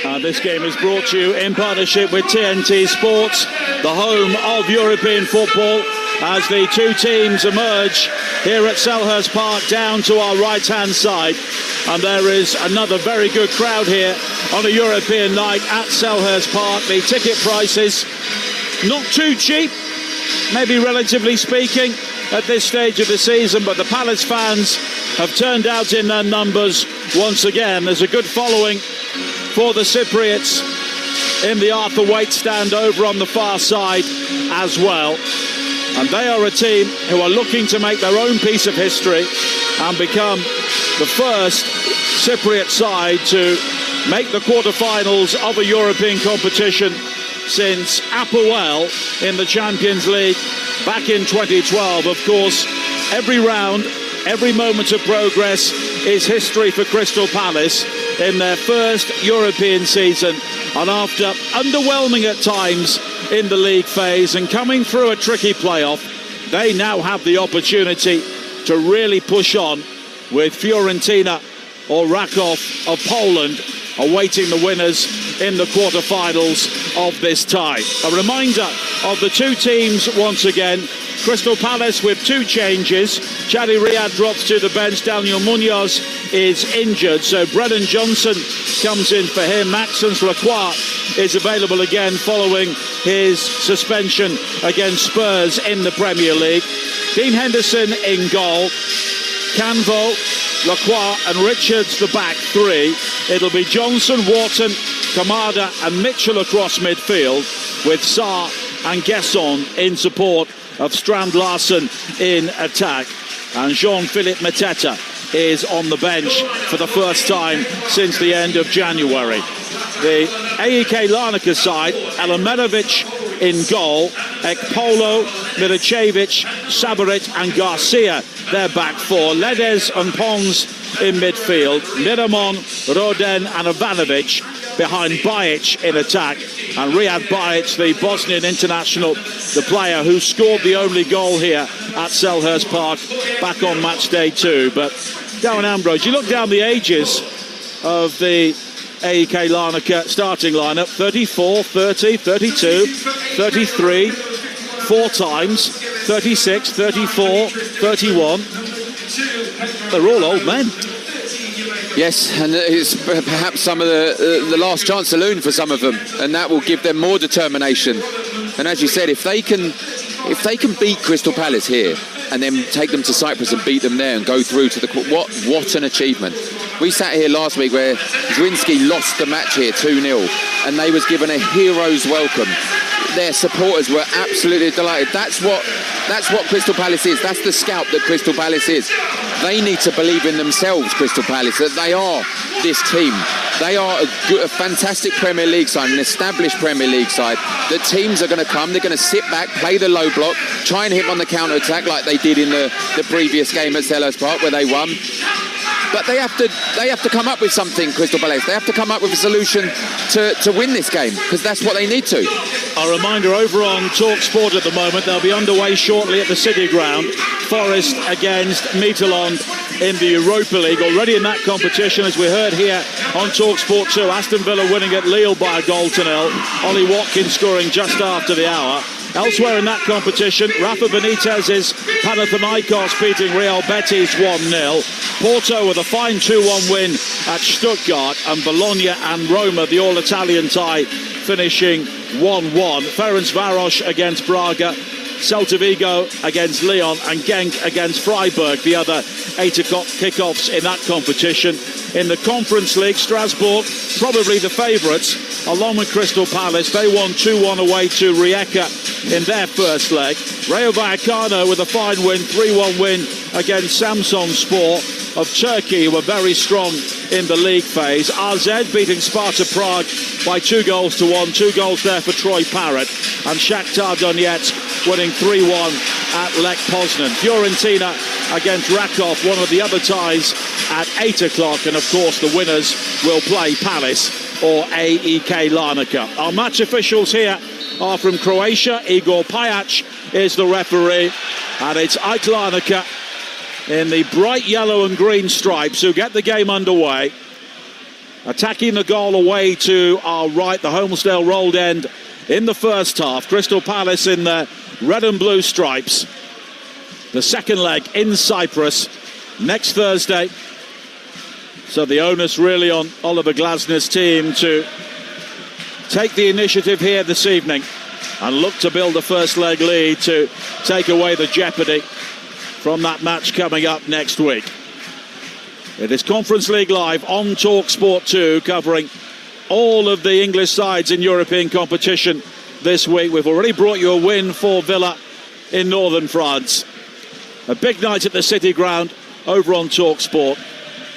This game is brought to you in partnership with TNT Sports, the home of European football, as the two teams emerge here at Selhurst Park down to our right-hand side. And there is another very good crowd here on a European night at Selhurst Park. The ticket prices not too cheap, maybe relatively speaking, at this stage of the season, but the Palace fans have turned out in their numbers once again. There's a good following for the Cypriots in the Arthur Waite stand over on the far side as well. And they are a team who are looking to make their own piece of history and become the first Cypriot side to make the quarterfinals of a European competition since Apoel in the Champions League back in 2012. Of course, every round, every moment of progress is history for Crystal Palace in their first European season, and after underwhelming at times in the league phase and coming through a tricky playoff, they now have the opportunity to really push on, with Fiorentina or Raków of Poland awaiting the winners in the quarterfinals of this tie. A reminder of the two teams once again. Crystal Palace with two changes. Chadi Riyad drops to the bench. Daniel Munoz is injured, so Brennan Johnson comes in for him. Maxence Lacroix is available again following his suspension against Spurs in the Premier League. Dean Henderson in goal. Canvo, Lacroix and Richards the back three. It'll be Johnson, Wharton, Kamada and Mitchell across midfield, with Sarr and Gesson in support of Strand Larsen in attack. And Jean-Philippe Mateta is on the bench for the first time since the end of January. The AEK Larnaca side, Alamedovic in goal, Ekpolo, Milicevic, Sabarit and Garcia, their back four. Ledes and Pons in midfield. Miramon, Roden and Ivanovic behind Bajic in attack. And Riyad Bajic, the Bosnian international, the player who scored the only goal here at Selhurst Park back on match day 2. But Darren Ambrose, you look down the ages of the AEK Larnaca starting lineup: 34, 30, 32, 33, 4 times, 36, 34, 31. They're all old men. Yes, and it's perhaps some of the last chance saloon for some of them, and that will give them more determination. And as you said, if they can beat Crystal Palace here and then take them to Cyprus and beat them there and go through to the what an achievement. We sat here last week where Zwinski lost the match here 2-0, and they was given a hero's welcome. Their supporters were absolutely delighted. That's what Crystal Palace is. That's the scout that Crystal Palace is. They need to believe in themselves, Crystal Palace, that they are this team. They are a fantastic Premier League side, an established Premier League side. The teams are going to come, they're going to sit back, play the low block, try and hit on the counter-attack like they did in the previous game at Selhurst Park where they won. But they have to come up with something, Crystal Palace. They have to come up with a solution to win this game, because that's what they need to. A reminder, over on Talksport at the moment, they'll be underway shortly at the City Ground. Forest against Midtjylland in the Europa League. Already in that competition, as we heard here on Talksport 2, Aston Villa winning at Lille by 1-0. Ollie Watkins scoring just after the hour. Elsewhere in that competition, Rafa Benitez's Panathinaikos beating Real Betis 1-0. Porto with a fine 2-1 win at Stuttgart, and Bologna and Roma, the all-Italian tie, finishing 1-1. Ferencváros against Braga, Celta Vigo against Lyon, and Genk against Freiburg, the other 8 o'clock kickoffs in that competition. In the Conference League, Strasbourg, probably the favourites, along with Crystal Palace. They won 2-1 away to Rijeka in their first leg. Rayo Vallecano with a fine win, 3-1 win against Samsunspor of Turkey, who were very strong in the league phase. AZ beating Sparta Prague by 2-1. 2 goals there for Troy Parrott. And Shakhtar Donetsk winning 3-1 at Lech Poznan. Fiorentina against Raków, one of the other ties at 8 o'clock. And of course the winners will play Palace or AEK Larnaca. Our match officials here are from Croatia. Igor Pajac is the referee, and it's AEK Larnaca in the bright yellow and green stripes who get the game underway. Attacking the goal away to our right, the Holmesdale Rolled End in the first half. Crystal Palace in their red and blue stripes. The second leg in Cyprus next Thursday. So the onus really on Oliver Glasner's team to take the initiative here this evening and look to build a first leg lead to take away the jeopardy from that match coming up next week. It is Conference League Live on Talksport 2, covering all of the English sides in European competition this week. We've already brought you a win for Villa in northern France. A big night at the City Ground over on Talksport,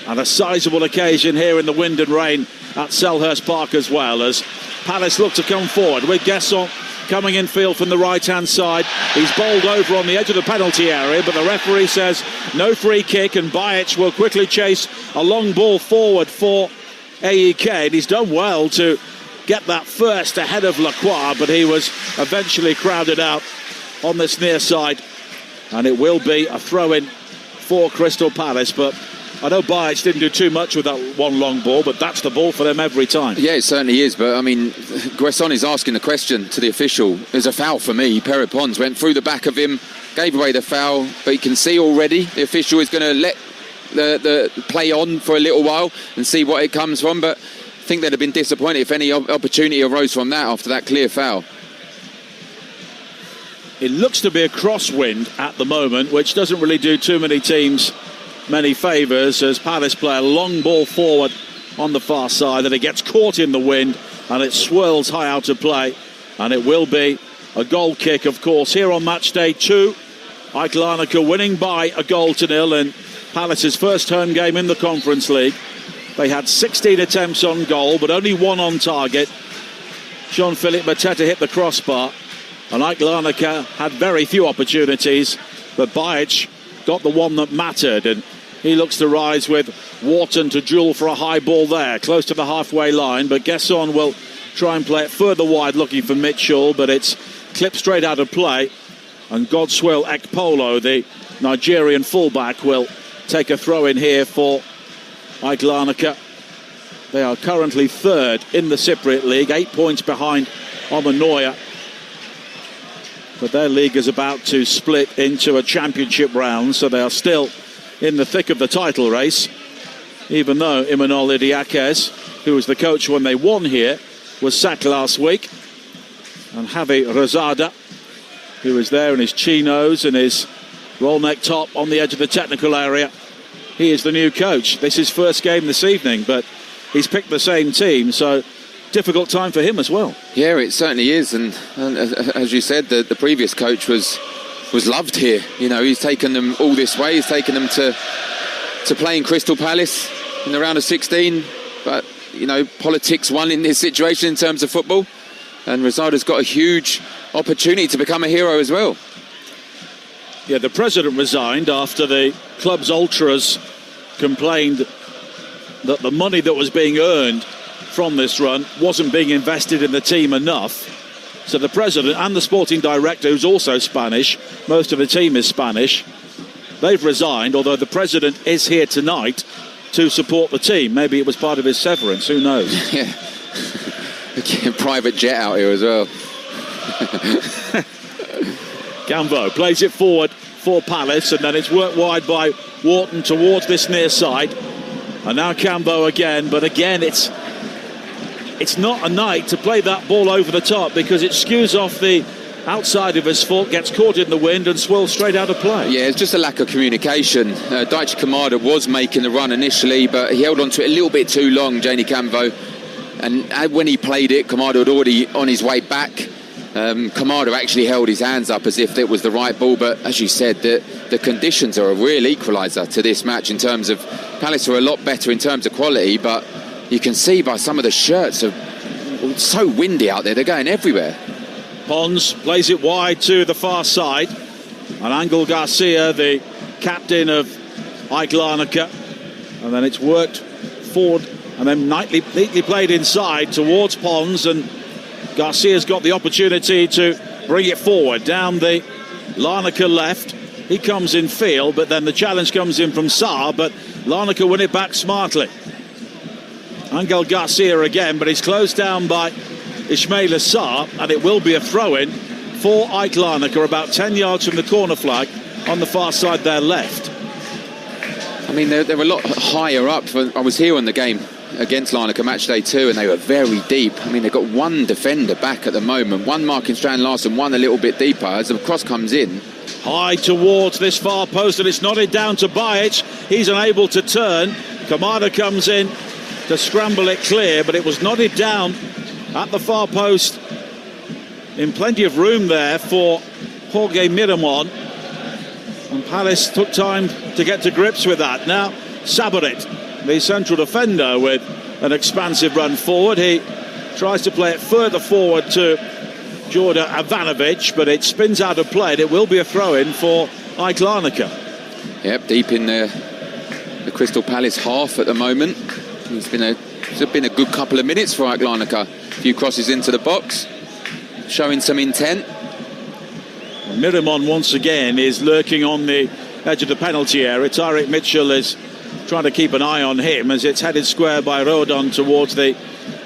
and a sizable occasion here in the wind and rain at Selhurst Park as well, as Palace look to come forward with Guesson coming in field from the right-hand side. He's bowled over on the edge of the penalty area, but the referee says no free kick, and Bajic will quickly chase a long ball forward for AEK, and he's done well to get that first ahead of Lacroix, but he was eventually crowded out on this near side, and it will be a throw-in for Crystal Palace. But I know Bajic didn't do too much with that one long ball, but that's the ball for them every time. Yeah, it certainly is. But, I mean, Guesson is asking the question to the official. There's a foul for me. Perry Pons went through the back of him, gave away the foul. But you can see already the official is going to let the play on for a little while and see what it comes from. But I think they'd have been disappointed if any opportunity arose from that after that clear foul. It looks to be a crosswind at the moment, which doesn't really do too many teams many favours, as Palace play a long ball forward on the far side, and it gets caught in the wind and it swirls high out of play, and it will be a goal kick, of course, here on match day 2. AEK Larnaca winning by a goal to nil in Palace's first home game in the Conference League. They had 16 attempts on goal, but only one on target. Jean-Philippe Mateta hit the crossbar, and AEK Larnaca had very few opportunities, but Bajic got the one that mattered, and he looks to rise with Wharton to duel for a high ball there, close to the halfway line, but Guesson will try and play it further wide, looking for Mitchell, but it's clipped straight out of play, and Godswill Ekpolo, the Nigerian fullback, will take a throw in here for AEK Larnaca. They are currently third in the Cypriot League, 8 points behind Omanoia, but their league is about to split into a championship round, so they are still in the thick of the title race, even though Imanol Idiakes, who was the coach when they won here, was sacked last week, and Javi Rosada, who is there in his chinos and his roll neck top on the edge of the technical area, he is the new coach. This is his first game this evening, but he's picked the same team, so difficult time for him as well. Yeah, it certainly is, and as you said, the previous coach was loved here. You know, he's taken them all this way. He's taken them to play in Crystal Palace in the round of 16, but you know, politics won in this situation in terms of football, and Rosada's got a huge opportunity to become a hero as well. Yeah, the president resigned after the club's ultras complained that the money that was being earned from this run wasn't being invested in the team enough. So the president and the sporting director, who's also Spanish, most of the team is Spanish, they've resigned, although the president is here tonight to support the team. Maybe it was part of his severance, who knows? Yeah. Private jet out here as well. Gambo plays it forward for Palace, and then it's worked wide by Wharton towards this near side. And now Cambo again, but again it's not a night to play that ball over the top, because it skews off the outside of his foot, gets caught in the wind and swirls straight out of play. Yeah, it's just a lack of communication. Daichi Kamada was making the run initially, but he held on to it a little bit too long, Janie Cambo. And when he played it, Kamada had already on his way back. Kamada actually held his hands up as if it was the right ball, but as you said, the conditions are a real equaliser to this match in terms of Palace are a lot better in terms of quality, but you can see by some of the shirts, it's so windy out there, they're going everywhere. Pons plays it wide to the far side, and Angel Garcia, the captain of AEK Larnaca, and then it's worked forward and then neatly played inside towards Pons, and Garcia's got the opportunity to bring it forward down the Larnaca left. He comes in field, but then the challenge comes in from Saar, but Larnaca win it back smartly. Angel Garcia again, but he's closed down by Ismail Assar, and it will be a throw-in for AEK Larnaca, about 10 yards from the corner flag on the far side there left. I mean, they're a lot higher up. I was here on the game against Larnaca match day 2, and they were very deep. I mean, they've got one defender back at the moment, one marking Strand Larsen, one a little bit deeper as the cross comes in. High towards this far post, and it's nodded down to Bajic. He's unable to turn. Kamada comes in to scramble it clear, but it was nodded down at the far post in plenty of room there for Jorge Miramon, and Palace took time to get to grips with that. Now Sabarit, the central defender, with an expansive run forward. He tries to play it further forward to Jordan Ivanovic, but it spins out of play. It will be a throw-in for AEK Larnaca. Yep, deep in the Crystal Palace half at the moment. It's been a good couple of minutes for AEK Larnaca. A few crosses into the box, showing some intent. Miramon once again is lurking on the edge of the penalty area. Tyrick Mitchell is trying to keep an eye on him as it's headed square by Rodon towards the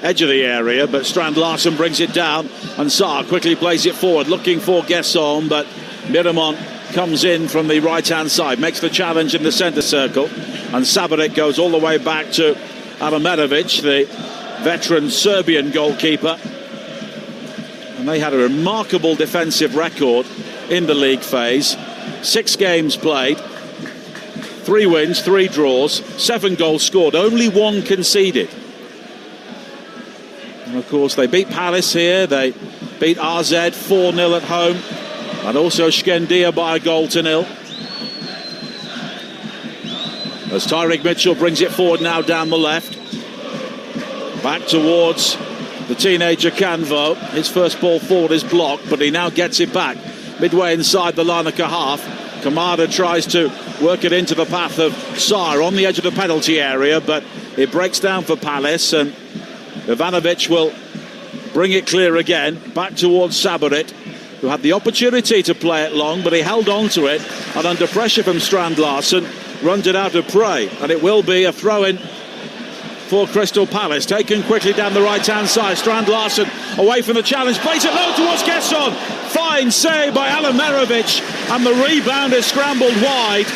edge of the area, but Strand Larsen brings it down, and Sarr quickly plays it forward looking for Guesson, but Miramon comes in from the right hand side, makes the challenge in the centre circle, and Sabarit goes all the way back to Adamerovic, the veteran Serbian goalkeeper. And they had a remarkable defensive record in the league phase. 6 games played, 3 wins, 3 draws, 7 goals scored, only 1 conceded. And of course they beat Palace here, they beat AZ 4-0 at home, and also Skendia by a goal to 0. As Tyrick Mitchell brings it forward now down the left, back towards the teenager Canvo. His first ball forward is blocked, but he now gets it back midway inside the Larnaca half. Kamada tries to work it into the path of Sarr on the edge of the penalty area, but it breaks down for Palace, and Ivanovic will bring it clear again back towards Sabarit, who had the opportunity to play it long, but he held on to it, and under pressure from Strand Larsen runs it out of play, and it will be a throw-in for Crystal Palace. Taken quickly down the right hand side, Strand Larsen away from the challenge, plays it low towards Guesson. Fine save by Adamerovic, and the rebound is scrambled wide,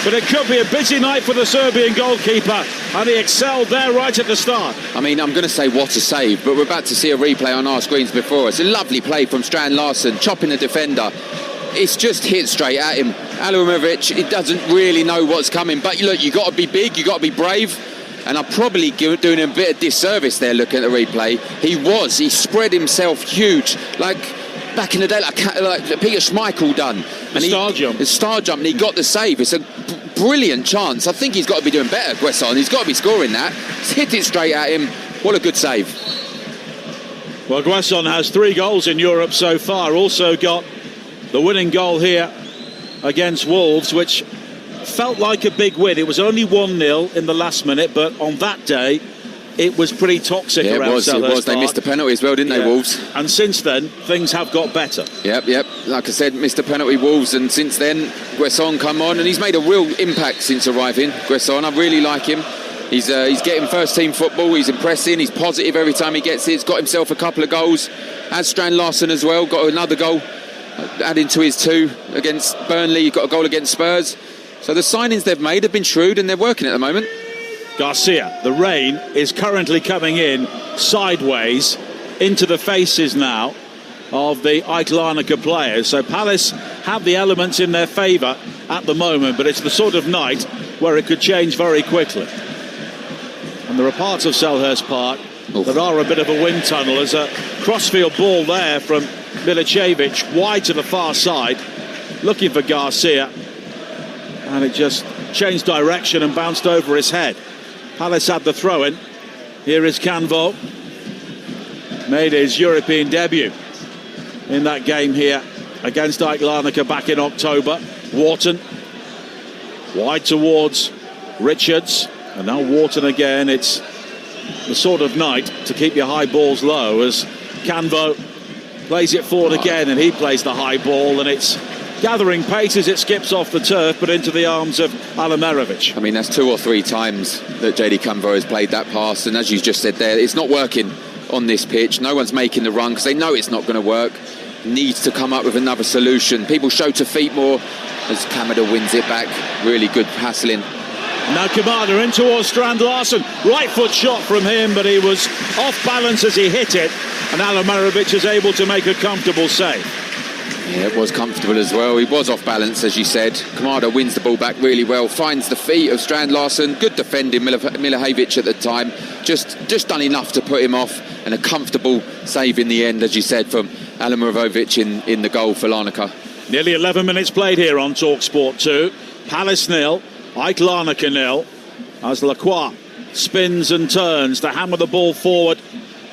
but it could be a busy night for the Serbian goalkeeper, and he excelled there right at the start. I mean, I'm going to say what a save, but we're about to see a replay on our screens before us. A lovely play from Strand Larsen, chopping the defender. It's just hit straight at him. Adamerovic, he doesn't really know what's coming, but look, you've got to be big, you've got to be brave. And I'm probably doing him a bit of disservice there looking at the replay. He spread himself huge, like back in the day, like Peter Schmeichel done. And the star jump, and he got the save. It's a brilliant chance. I think he's got to be doing better, Guesson. He's got to be scoring that. He's hit it straight at him. What a good save. Well, Guesson has 3 goals in Europe so far. Also got the winning goal here against Wolves, which felt like a big win. It was only 1-0 in the last minute, but on that day it was pretty toxic around Selhurst Park. They missed a penalty as well, didn't they, Wolves? And since then things have got better. Yep. Like I said, missed a penalty, Wolves, and since then Guesson come on, and he's made a real impact since arriving. Guesson, I really like him. He's getting first team football, he's impressing, he's positive every time he gets it. He's got himself a couple of goals, as Strand Larsen as well, got another goal adding to his 2 against Burnley. He got a goal against Spurs. So the signings they've made have been shrewd, and they're working at the moment. Garcia, the rain is currently coming in sideways into the faces now of the AEK Larnaca players. So Palace have the elements in their favour at the moment, but it's the sort of night where it could change very quickly. And there are parts of Selhurst Park that are a bit of a wind tunnel. There's a crossfield ball there from Milicevic, wide to the far side, looking for Garcia, and it just changed direction and bounced over his head. Palace had the throw-in. Here is Canvo, made his European debut in that game here against AEK Larnaca back in October. Wharton wide towards Richards, and now Wharton again. It's the sort of night to keep your high balls low, as Canvo plays it forward again, and he plays the high ball, and it's gathering pace as it skips off the turf, but into the arms of Alamirovic. I mean, that's 2 or 3 times that JD Camvo has played that pass, and as you just said there, it's not working on this pitch. No one's making the run because they know it's not going to work. Needs to come up with another solution. People show to feet more as Kamada wins it back. Really good hassling. Now Kamada in towards Strand Larsen. Right foot shot from him, but he was off balance as he hit it, and Alamirovic is able to make a comfortable save. Yeah, it was comfortable as well. He was off balance, as you said. Kamada wins the ball back really well, finds the feet of Strand Larsen. Good defending, Milivojevic at the time. Just done enough to put him off, and a comfortable save in the end, as you said, from Alamirovic in the goal for Larnaca. Nearly 11 minutes played here on Talksport 2. Palace 0, AEK Larnaca 0, as Lacroix spins and turns to hammer the ball forward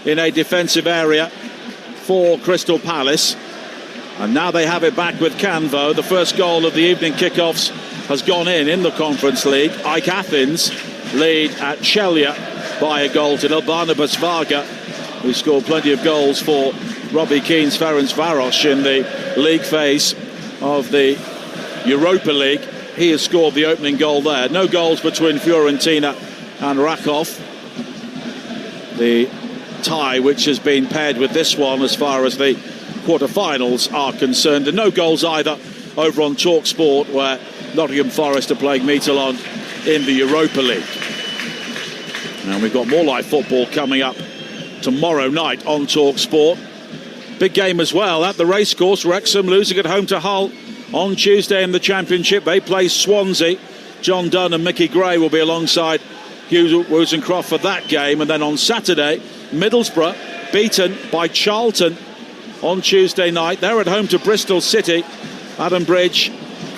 in a defensive area for Crystal Palace. And now they have it back with Canvo. The first goal of the evening kickoffs has gone in the Conference League. AEK Athens lead at Chelia by a goal to nil. Barnabas Varga, who scored plenty of goals for Robbie Keane's Ferencvaros in the league phase of the Europa League. He has scored the opening goal there. No goals between Fiorentina and Rakov. The tie which has been paired with this one as far as the quarter-finals are concerned, and no goals either over on Talksport, where Nottingham Forest are playing Midtjylland in the Europa League. And we've got more live football coming up tomorrow night on Talksport. Big game as well at the racecourse. Wrexham losing at home to Hull on Tuesday in the Championship. They play Swansea. John Dunn and Mickey Gray will be alongside Hugh Wozencroft for that game. And then on Saturday, Middlesbrough beaten by Charlton on Tuesday night. They're at home to Bristol City. Adam Bridge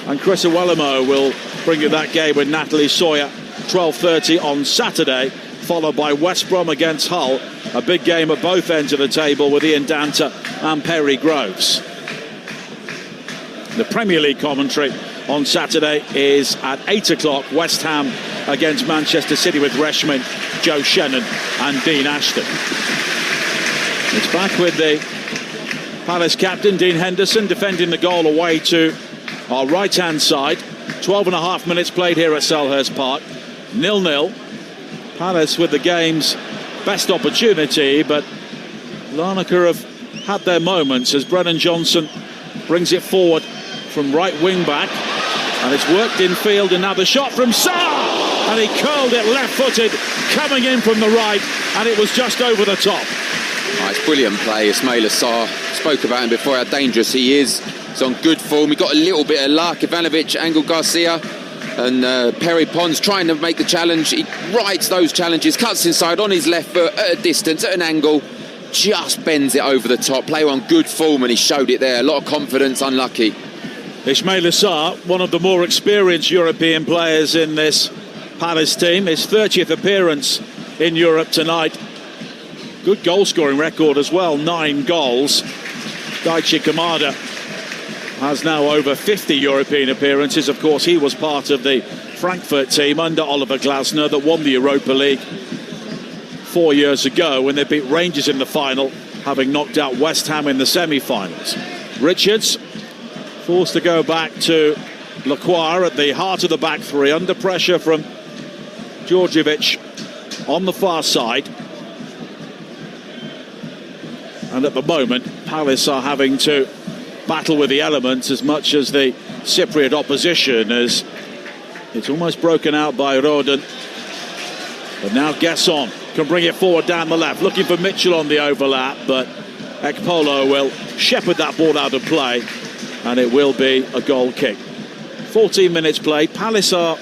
and Chris Awelimo will bring you that game with Natalie Sawyer. 12:30 on Saturday, followed by West Brom against Hull. A big game at both ends of the table with Ian Danta and Perry Groves. The Premier League commentary on Saturday is at 8 o'clock. West Ham against Manchester City with Reshman, Joe Shannon and Dean Ashton. It's back with the Palace captain, Dean Henderson, defending the goal away to our right-hand side. 12.5 minutes played here at Selhurst Park. 0-0. Palace with the game's best opportunity, but Larnaca have had their moments as Brennan Johnson brings it forward from right wing back, and it's worked in field, and now the shot from Sarr, and he curled it left-footed, coming in from the right, and it was just over the top. Oh, it's brilliant play. Ismail Sarr, spoke about him before, how dangerous he is. He's on good form. He got a little bit of luck. Ivanovic, Angel Garcia and Perry Pons trying to make the challenge. He rides those challenges, cuts inside on his left foot at a distance, at an angle, just bends it over the top. Player on good form, and he showed it there. A lot of confidence, unlucky. Ismail Sarr, one of the more experienced European players in this Palace team. His 30th appearance in Europe tonight. Good goal-scoring record as well, 9 goals. Daichi Kamada has now over 50 European appearances. Of course, he was part of the Frankfurt team under Oliver Glasner that won the Europa League 4 years ago when they beat Rangers in the final, having knocked out West Ham in the semi-finals. Richards forced to go back to Lacroix at the heart of the back three, under pressure from Djordjevic on the far side. And at the moment, Palace are having to battle with the elements as much as the Cypriot opposition, as it's almost broken out by Rodon. But now Gesson can bring it forward down the left, looking for Mitchell on the overlap, but Ekpolo will shepherd that ball out of play, and it will be a goal kick. 14 minutes played. Palace are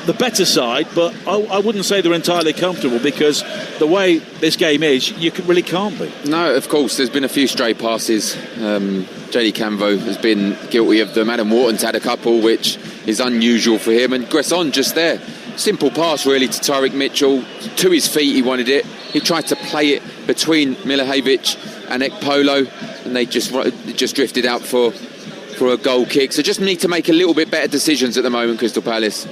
the better side, but I wouldn't say they're entirely comfortable, because the way this game is, you really can't be. No, of course, there's been a few stray passes. JD Camvo has been guilty of them. Adam Wharton's had a couple, which is unusual for him. And Gresson just there. Simple pass, really, to Tyrick Mitchell. To his feet, he wanted it. He tried to play it between Milivojevic and Ekpolo, and they just drifted out for a goal kick. So just need to make a little bit better decisions at the moment, Crystal Palace.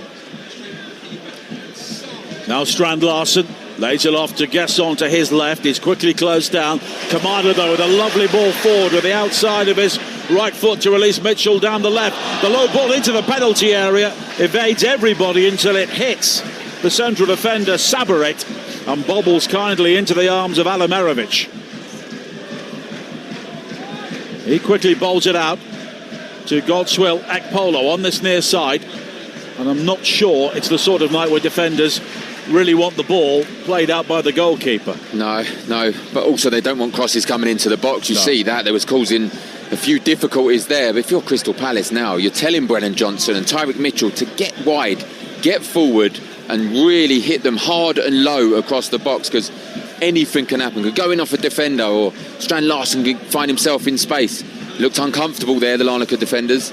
Now Strand Larsen lays it off to Gesson to his left. He's quickly closed down. Kamada, though, with a lovely ball forward with the outside of his Right foot to release Mitchell down the left. The low ball into the penalty area. Evades everybody until it hits the central defender, Sabarit, and bobbles kindly into the arms of Alamirovic. He quickly bowls it out to Godswill Ekpolo on this near side. And I'm not sure it's the sort of night where defenders really want the ball played out by the goalkeeper. No, but also they don't want crosses coming into the box. You see that there was causing a few difficulties there. But if you're Crystal Palace now, you're telling Brennan Johnson and Tyreek Mitchell to get wide, get forward and really hit them hard and low across the box, because anything can happen. Going off a defender, or Strand Larsen could find himself in space. Looked uncomfortable there, the Larnaca defenders.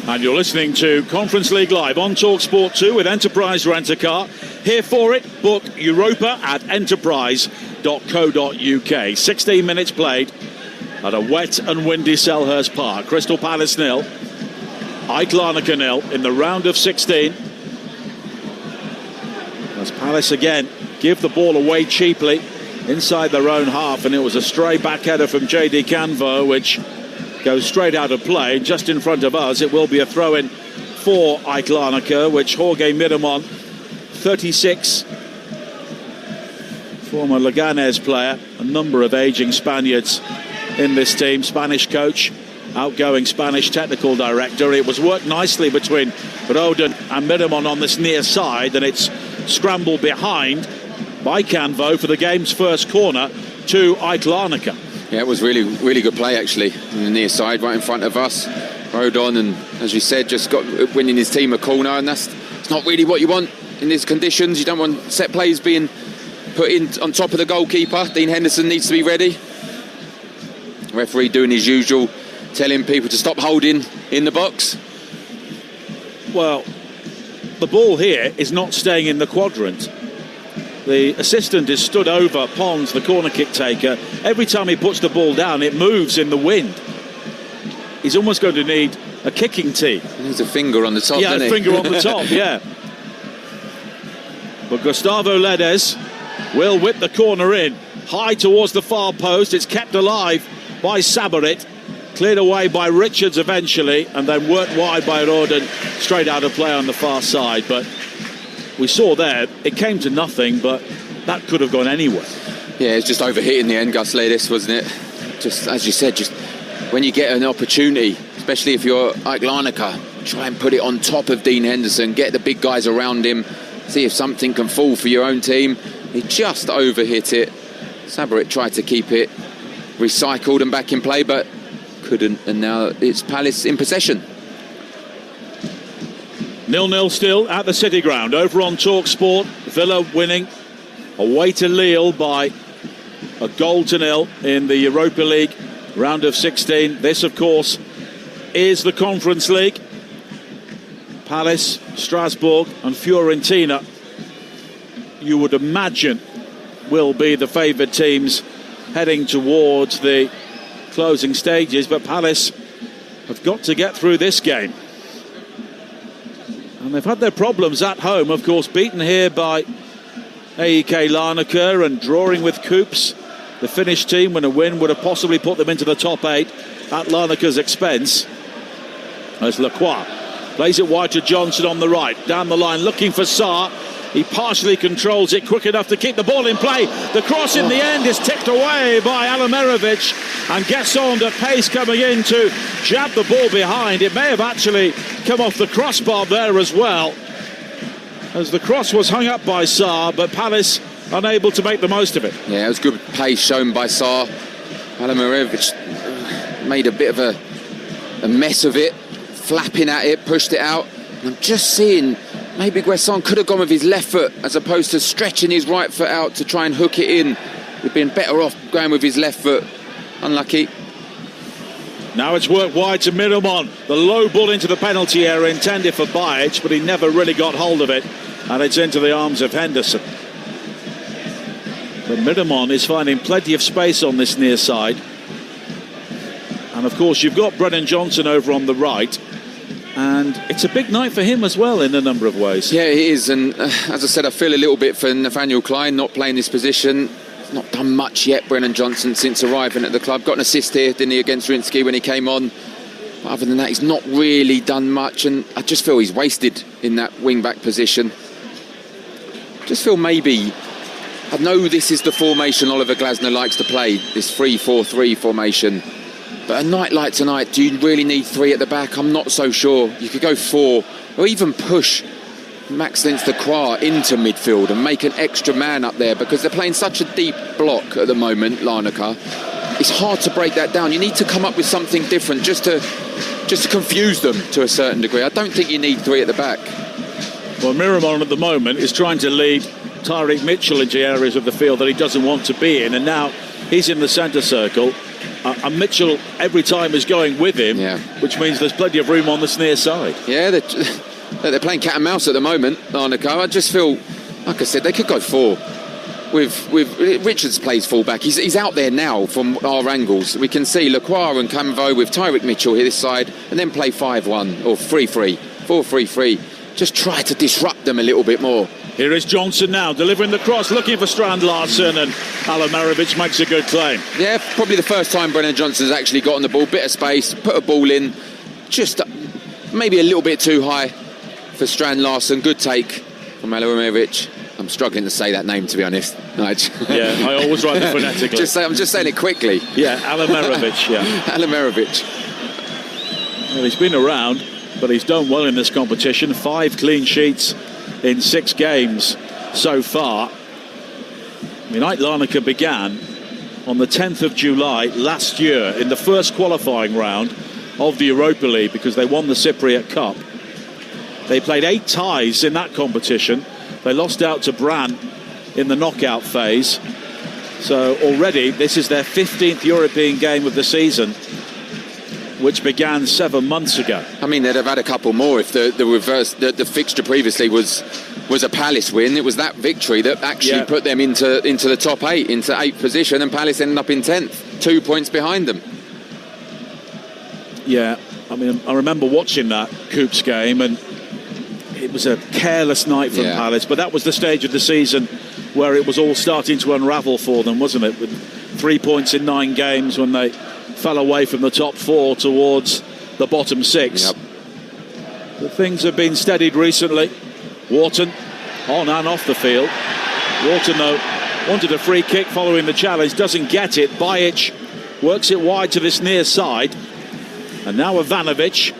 And you're listening to Conference League Live on Talksport 2 with Enterprise Rent-A-Car. Here for it, book Europa at enterprise.co.uk. 16 minutes played at a wet and windy Selhurst Park. Crystal Palace 0, AEK Larnaca 0 in the round of 16. As Palace again give the ball away cheaply inside their own half, and it was a stray back header from JD Canvo which goes straight out of play. Just in front of us, it will be a throw-in for AEK Larnaca, which Jorge Miramon, 36, former Leganés player, a number of ageing Spaniards in this team, Spanish coach, outgoing Spanish technical director. It was worked nicely between Rodon and Miramon on this near side, and it's scrambled behind by Canvo for the game's first corner to AEK Larnaca. Yeah, it was really good play actually on the near side, right in front of us. Rodon, and as you said, just got winning his team a corner, and it's not really what you want in these conditions. You don't want set plays being put in on top of the goalkeeper. Dean Henderson needs to be ready. Referee doing his usual, telling people to stop holding in the box. Well, the ball here is not staying in the quadrant. The assistant is stood over Pons, the corner kick taker. Every time he puts the ball down, it moves in the wind. He's almost going to need a kicking tee. He needs a finger on the top, yeah, doesn't he? A finger on the top, yeah. But Gustavo Ledes will whip the corner in, high towards the far post. It's kept alive by Sabarit, cleared away by Richards eventually, and then worked wide by Rodon, straight out of play on the far side. But we saw there, it came to nothing, but that could have gone anywhere. Yeah, it's just overhit in the end, Gus Ledis, wasn't it? Just, as you said, just when you get an opportunity, especially if you're AEK Larnaca, try and put it on top of Dean Henderson, get the big guys around him, see if something can fall for your own team. He just overhit it. Sabarit tried to keep it recycled and back in play, but couldn't, and now it's Palace in possession. 0-0 still at the City Ground. Over on Talksport, Villa winning away to Lille by a 0 in the Europa League round of 16. This, of course, is the Conference League. Palace, Strasbourg and Fiorentina, you would imagine, will be the favoured teams heading towards the closing stages, but Palace have got to get through this game. And they've had their problems at home, of course, beaten here by AEK Larnaca and drawing with Coops. The Finnish team, when a win would have possibly put them into the top 8 at Larnaca's expense. As Lacroix plays it wide to Johnson on the right, down the line looking for Sarr. He partially controls it, quick enough to keep the ball in play. The cross in the end is tipped away by Alamirovic and gets on to pace coming in to jab the ball behind. It may have actually come off the crossbar there as well, as the cross was hung up by Sarr, but Palace unable to make the most of it. Yeah, it was good pace shown by Sarr. Alamirovic made a bit of a mess of it, flapping at it, pushed it out. And I'm just seeing maybe Guesson could have gone with his left foot as opposed to stretching his right foot out to try and hook it in. He'd been better off going with his left foot. Unlucky. Now it's worked wide to Miramon. The low ball into the penalty area intended for Bajic, but he never really got hold of it. And it's into the arms of Henderson. But Miramon is finding plenty of space on this near side. And of course you've got Brennan Johnson over on the right. And it's a big night for him as well in a number of ways. Yeah, it is. And as I said, I feel a little bit for Nathaniel Klein not playing this position. not done much yet, Brennan Johnson, since arriving at the club. Got an assist here, didn't he, against Rinsky when he came on. But other than that, he's not really done much, and I just feel he's wasted in that wing-back position. Just feel maybe... I know this is the formation Oliver Glasner likes to play, this 3-4-3 formation. But a night like tonight, do you really need 3 at the back? I'm not so sure. You could go 4, or even push Max Leinster-Croix into midfield and make an extra man up there, because they're playing such a deep block at the moment, Larnaca. It's hard to break that down. You need to come up with something different just to confuse them to a certain degree. I don't think you need 3 at the back. Well, Miramon at the moment is trying to lead Tyreek Mitchell into areas of the field that he doesn't want to be in, and now he's in the centre circle. And Mitchell every time is going with him, which means there's plenty of room on the near side. Yeah, they're playing cat and mouse at the moment, Larnaca. I just feel, like I said, they could go 4. With Richards plays fullback. He's out there now from our angles. We can see Lacroix and Camvo with Tyreek Mitchell here this side, and then play 5-1 or 3-3, 4-3-3. Just try to disrupt them a little bit more. Here is Johnson now, delivering the cross, looking for Strand Larsen, and Alamarovic makes a good claim. Yeah, probably the first time Brennan Johnson's actually got on the ball. Bit of space, put a ball in, just maybe a little bit too high for Strand Larsen. Good take from Alamarovic. I'm struggling to say that name, to be honest. Yeah, I always write it phonetically. I'm just saying it quickly. Yeah, Alamarovic, yeah. Alamarovic. Well, he's been around, but he's done well in this competition. 5 clean sheets in 6 games so far. I mean, Larnaca began on the 10th of July last year in the first qualifying round of the Europa League, because they won the Cypriot Cup. They played 8 ties in that competition. They lost out to Brann in the knockout phase. So already this is their 15th European game of the season, which began 7 months ago. I mean, they'd have had a couple more if the fixture previously was a Palace win. It was that victory that actually put them into the top 8, into 8th position, and Palace ended up in 10th, 2 points behind them. Yeah, I mean, I remember watching that Coups game, and it was a careless night from Palace, but that was the stage of the season where it was all starting to unravel for them, wasn't it? With 3 points in 9 games when they fell away from the top 4 towards the bottom 6. Yep. But things have been steadied recently. Wharton on and off the field. Wharton, though, wanted a free kick following the challenge, doesn't get it. Bajic works it wide to this near side. And now Ivanovic.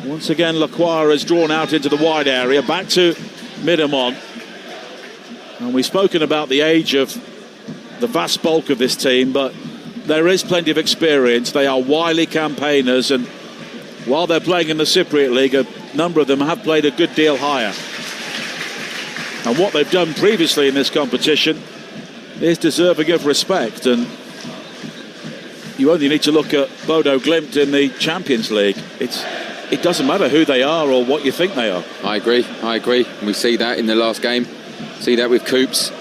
Once again, Lacroix is drawn out into the wide area. Back to Miramon. And we've spoken about the age of the vast bulk of this team, but there is plenty of experience. They are wily campaigners, and while they're playing in the Cypriot League, a number of them have played a good deal higher. And what they've done previously in this competition is deserving of respect. And you only need to look at Bodo Glimt in the Champions League. It doesn't matter who they are or what you think they are. I agree. We see that in the last game. See that with Coups.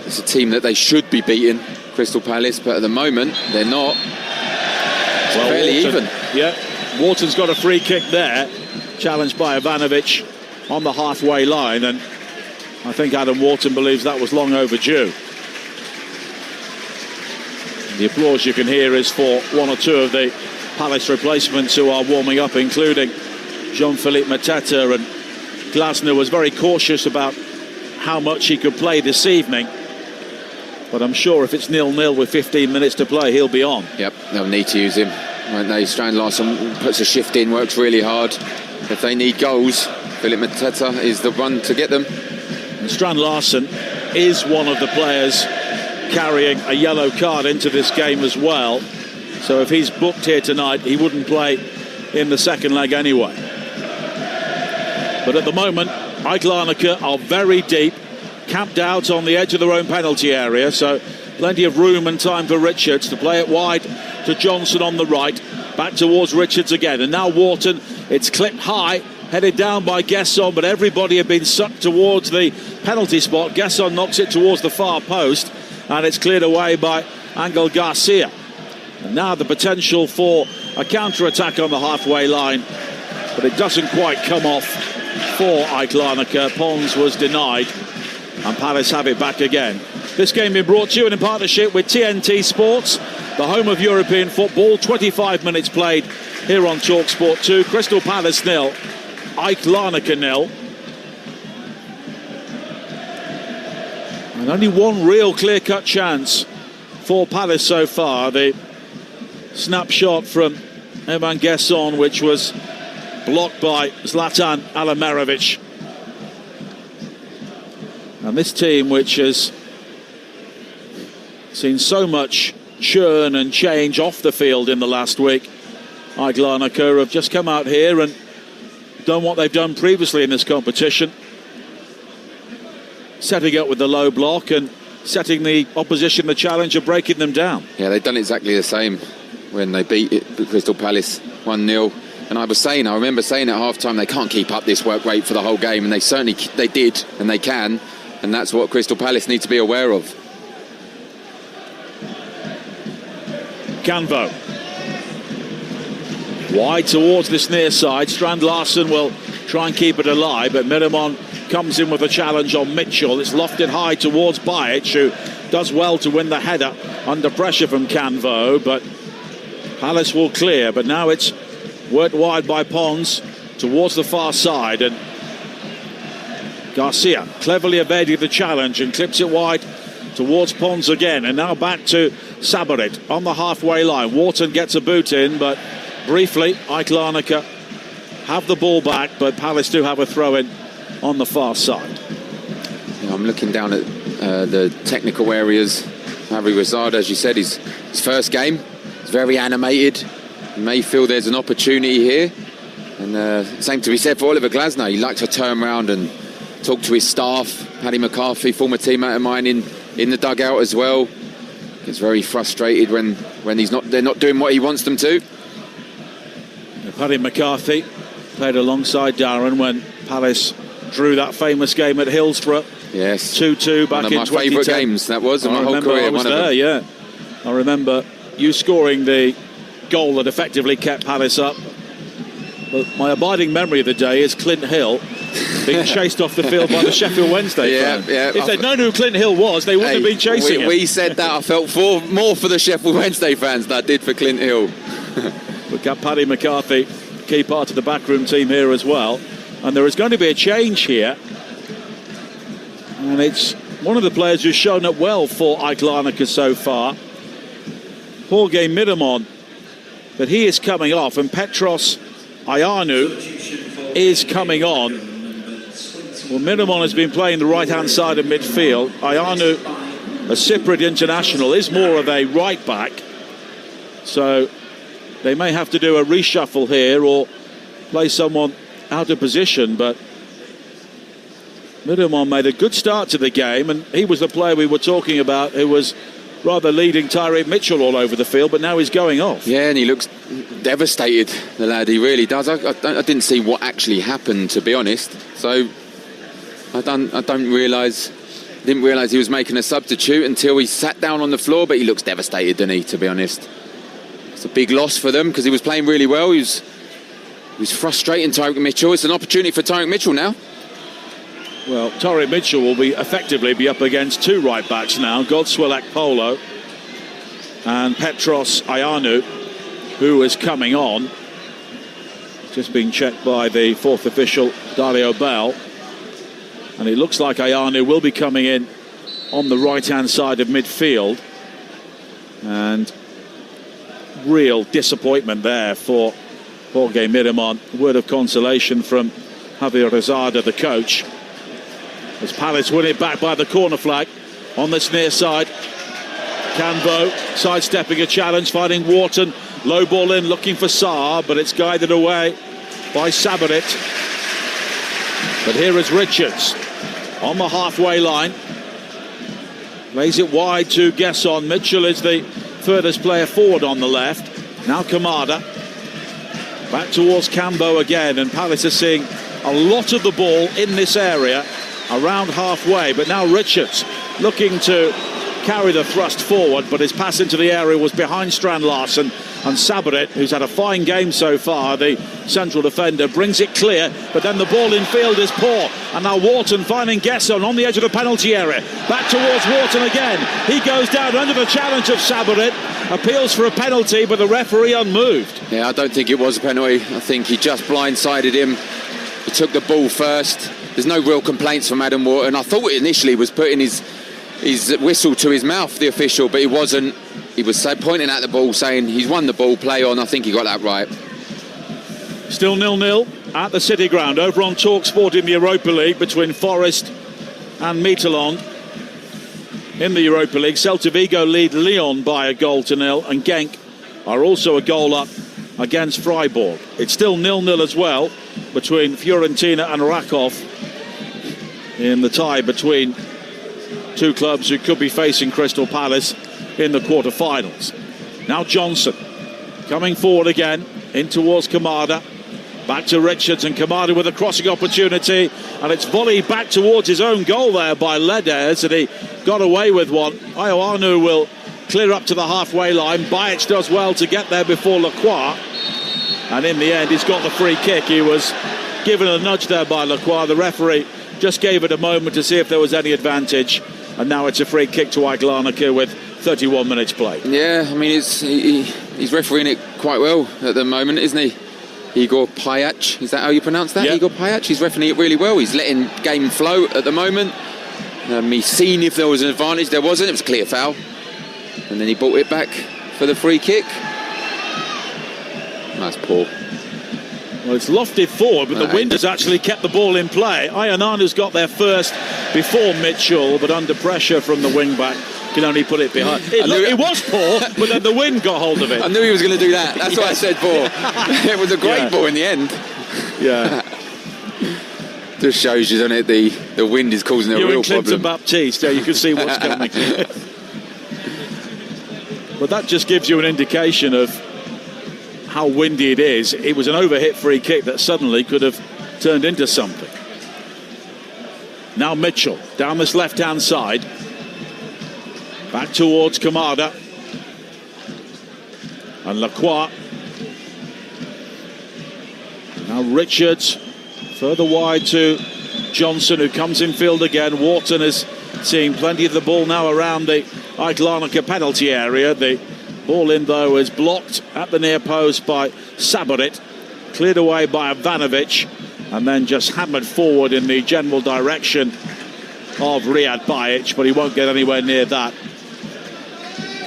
It's a team that they should be beating, Crystal Palace, but at the moment they're not. It's fairly even. Yeah, Wharton's got a free kick there, challenged by Ivanovic on the halfway line, and I think Adam Wharton believes that was long overdue. The applause you can hear is for 1 or 2 of the Palace replacements who are warming up, including Jean-Philippe Mateta, and Glasner was very cautious about how much he could play this evening. But I'm sure if it's 0-0 with 15 minutes to play, he'll be on. Yep, they'll need to use him, won't they? Strand Larsen puts a shift in, works really hard. If they need goals, Philippe Mateta is the one to get them. And Strand Larsen is one of the players carrying a yellow card into this game as well. So if he's booked here tonight, he wouldn't play in the second leg anyway. But at the moment, Larnaca are very deep, camped out on the edge of their own penalty area, so plenty of room and time for Richards to play it wide to Johnson on the right, back towards Richards again, and now Wharton, it's clipped high, headed down by Guesson, but everybody had been sucked towards the penalty spot. Guesson knocks it towards the far post, and it's cleared away by Angel Garcia. And now the potential for a counter-attack on the halfway line, but it doesn't quite come off for Larnaca. Pons was denied. And Palace have it back again. This game being brought to you in partnership with TNT Sports, the home of European football. 25 minutes played here on Talksport 2. Crystal Palace 0, AEK Larnaca 0. And only one real clear-cut chance for Palace so far. The snapshot from Evan Gesson, which was blocked by Zlatan Alimarovic. And this team, which has seen so much churn and change off the field in the last week, AEK Larnaca have just come out here and done what they've done previously in this competition, setting up with the low block and setting the opposition the challenge of breaking them down. Yeah, they've done exactly the same when they beat Crystal Palace 1-0. And I remember saying at half-time, they can't keep up this work rate for the whole game, and they did, and they can, and that's what Crystal Palace need to be aware of. Canvo wide towards this near side. Strand Larsen will try and keep it alive, but Miramon comes in with a challenge on Mitchell. It's lofted high towards Bajic, who does well to win the header under pressure from Canvo, but Palace will clear. But now it's worked wide by Pons towards the far side, and Garcia cleverly evaded the challenge and clips it wide towards Pons again. And now back to Sabarit on the halfway line. Wharton gets a boot in, but briefly AEK Larnaca have the ball back, but Palace do have a throw in on the far side. I'm looking down at the technical areas. Harry Rosard, as you said, his first game. He's very animated. You may feel there's an opportunity here. And same to be said for Oliver Glasner. He likes to turn around and talk to his staff. Paddy McCarthy, former teammate of mine, in the dugout as well. Gets very frustrated when they're not doing what he wants them to. Paddy McCarthy played alongside Darren when Palace drew that famous game at Hillsborough. Yes. 2-2 back in 2010. One of my favourite games, that was, in my whole career. I was there, yeah. I remember you scoring the goal that effectively kept Palace up. But my abiding memory of the day is Clint Hill being chased off the field by the Sheffield Wednesday fan. Yeah. If they'd known who Clint Hill was, they wouldn't have been chasing him. We said that. I felt more for the Sheffield Wednesday fans than I did for Clint Hill. We've got Paddy McCarthy, key part of the backroom team here as well. And there is going to be a change here. And it's one of the players who's shown up well for AEK Larnaca so far, Jorge Miramon. But he is coming off, and Petros Ioannou is coming on. Well, Miramon has been playing the right-hand side of midfield. Ioannou, a Cypriot international, is more of a right-back. So they may have to do a reshuffle here or play someone out of position, but Miramon made a good start to the game, and he was the player we were talking about who was rather leading Tyreek Mitchell all over the field, but now he's going off. Yeah, and he looks devastated, the lad, he really does. I didn't see what actually happened, to be honest, so I didn't realise he was making a substitute until he sat down on the floor, but he looks devastated, doesn't he, to be honest. It's a big loss for them because he was playing really well. He was frustrating Tyreek Mitchell. It's an opportunity for Tyreek Mitchell now. Well, Tyreek Mitchell will effectively be up against two right-backs now, Godswill Akpolo and Petros Ioannou, who is coming on. Just being checked by the fourth official, Dario Bell. And it looks like Ioannou will be coming in on the right-hand side of midfield. And real disappointment there for Jorge Miramon. Word of consolation from Javier Rosada, the coach, as Palace win it back by the corner flag on this near side. Canvo sidestepping a challenge, finding Wharton, low ball in, looking for Saar, but it's guided away by Sabarit. But here is Richards on the halfway line, lays it wide to Gesson. Mitchell is the furthest player forward on the left. Now Kamada back towards Cambo again, and Palace are seeing a lot of the ball in this area around halfway, but now Richards looking to carry the thrust forward, but his pass into the area was behind Strand Larsen, and Sabarit, who's had a fine game so far, the central defender, brings it clear, but then the ball in field is poor, and now Wharton finding Gesson on the edge of the penalty area. Back towards Wharton again. He goes down under the challenge of Sabarit, appeals for a penalty, but the referee unmoved. Yeah, I don't think it was a penalty. I think he just blindsided him. He took the ball first. There's no real complaints from Adam Wharton. I thought initially was putting his whistle to his mouth, the official, but he wasn't. He was pointing at the ball, saying he's won the ball, play on. I think he got that right. Still 0-0 at the City Ground, over on Talksport in the Europa League between Forest and Midtjylland. In the Europa League, Celta Vigo lead Lyon by 1-0, and Genk are also a goal up against Freiburg. It's still 0-0 as well between Fiorentina and Rakov in the tie between two clubs who could be facing Crystal Palace in the quarter-finals. Now Johnson coming forward again in towards Kamada. Back to Richards, and Kamada with a crossing opportunity, and it's volleyed back towards his own goal there by Leders, and he got away with one. Ioanu will clear up to the halfway line. Bajic does well to get there before Lacroix, and in the end he's got the free kick. He was given a nudge there by Lacroix. The referee just gave it a moment to see if there was any advantage, and now it's a free kick to AEK Larnaca with 31 minutes play. Yeah, I mean, he's refereeing it quite well at the moment, isn't he? Igor Pajic, is that how you pronounce that? Yep. Igor Pajic, he's refereeing it really well. He's letting game flow at the moment. He's seen if there was an advantage. There wasn't. It was a clear foul. And then he brought it back for the free kick. That's poor. Well, it's lofted forward, but the wind has actually kept the ball in play. Ionanu's got there first before Mitchell, but under pressure from the wing-back, can only put it behind. It was poor, but then the wind got hold of it. I knew he was going to do that. That's what I said poor. It was a great ball in the end. Yeah. Just shows you, doesn't it, the wind is causing a real problem. Clinton Baptiste, yeah, you can see what's coming. But that just gives you an indication of how windy it is. It was an overhit free kick that suddenly could have turned into something. Now Mitchell down this left-hand side. Back towards Kamada. And Lacroix. Now Richards further wide to Johnson, who comes in field again. Wharton is seeing plenty of the ball now around the AEK Larnaca penalty area. The ball in, though, is blocked at the near post by Sabarit, cleared away by Ivanovic, and then just hammered forward in the general direction of Riyad Bajic, but he won't get anywhere near that.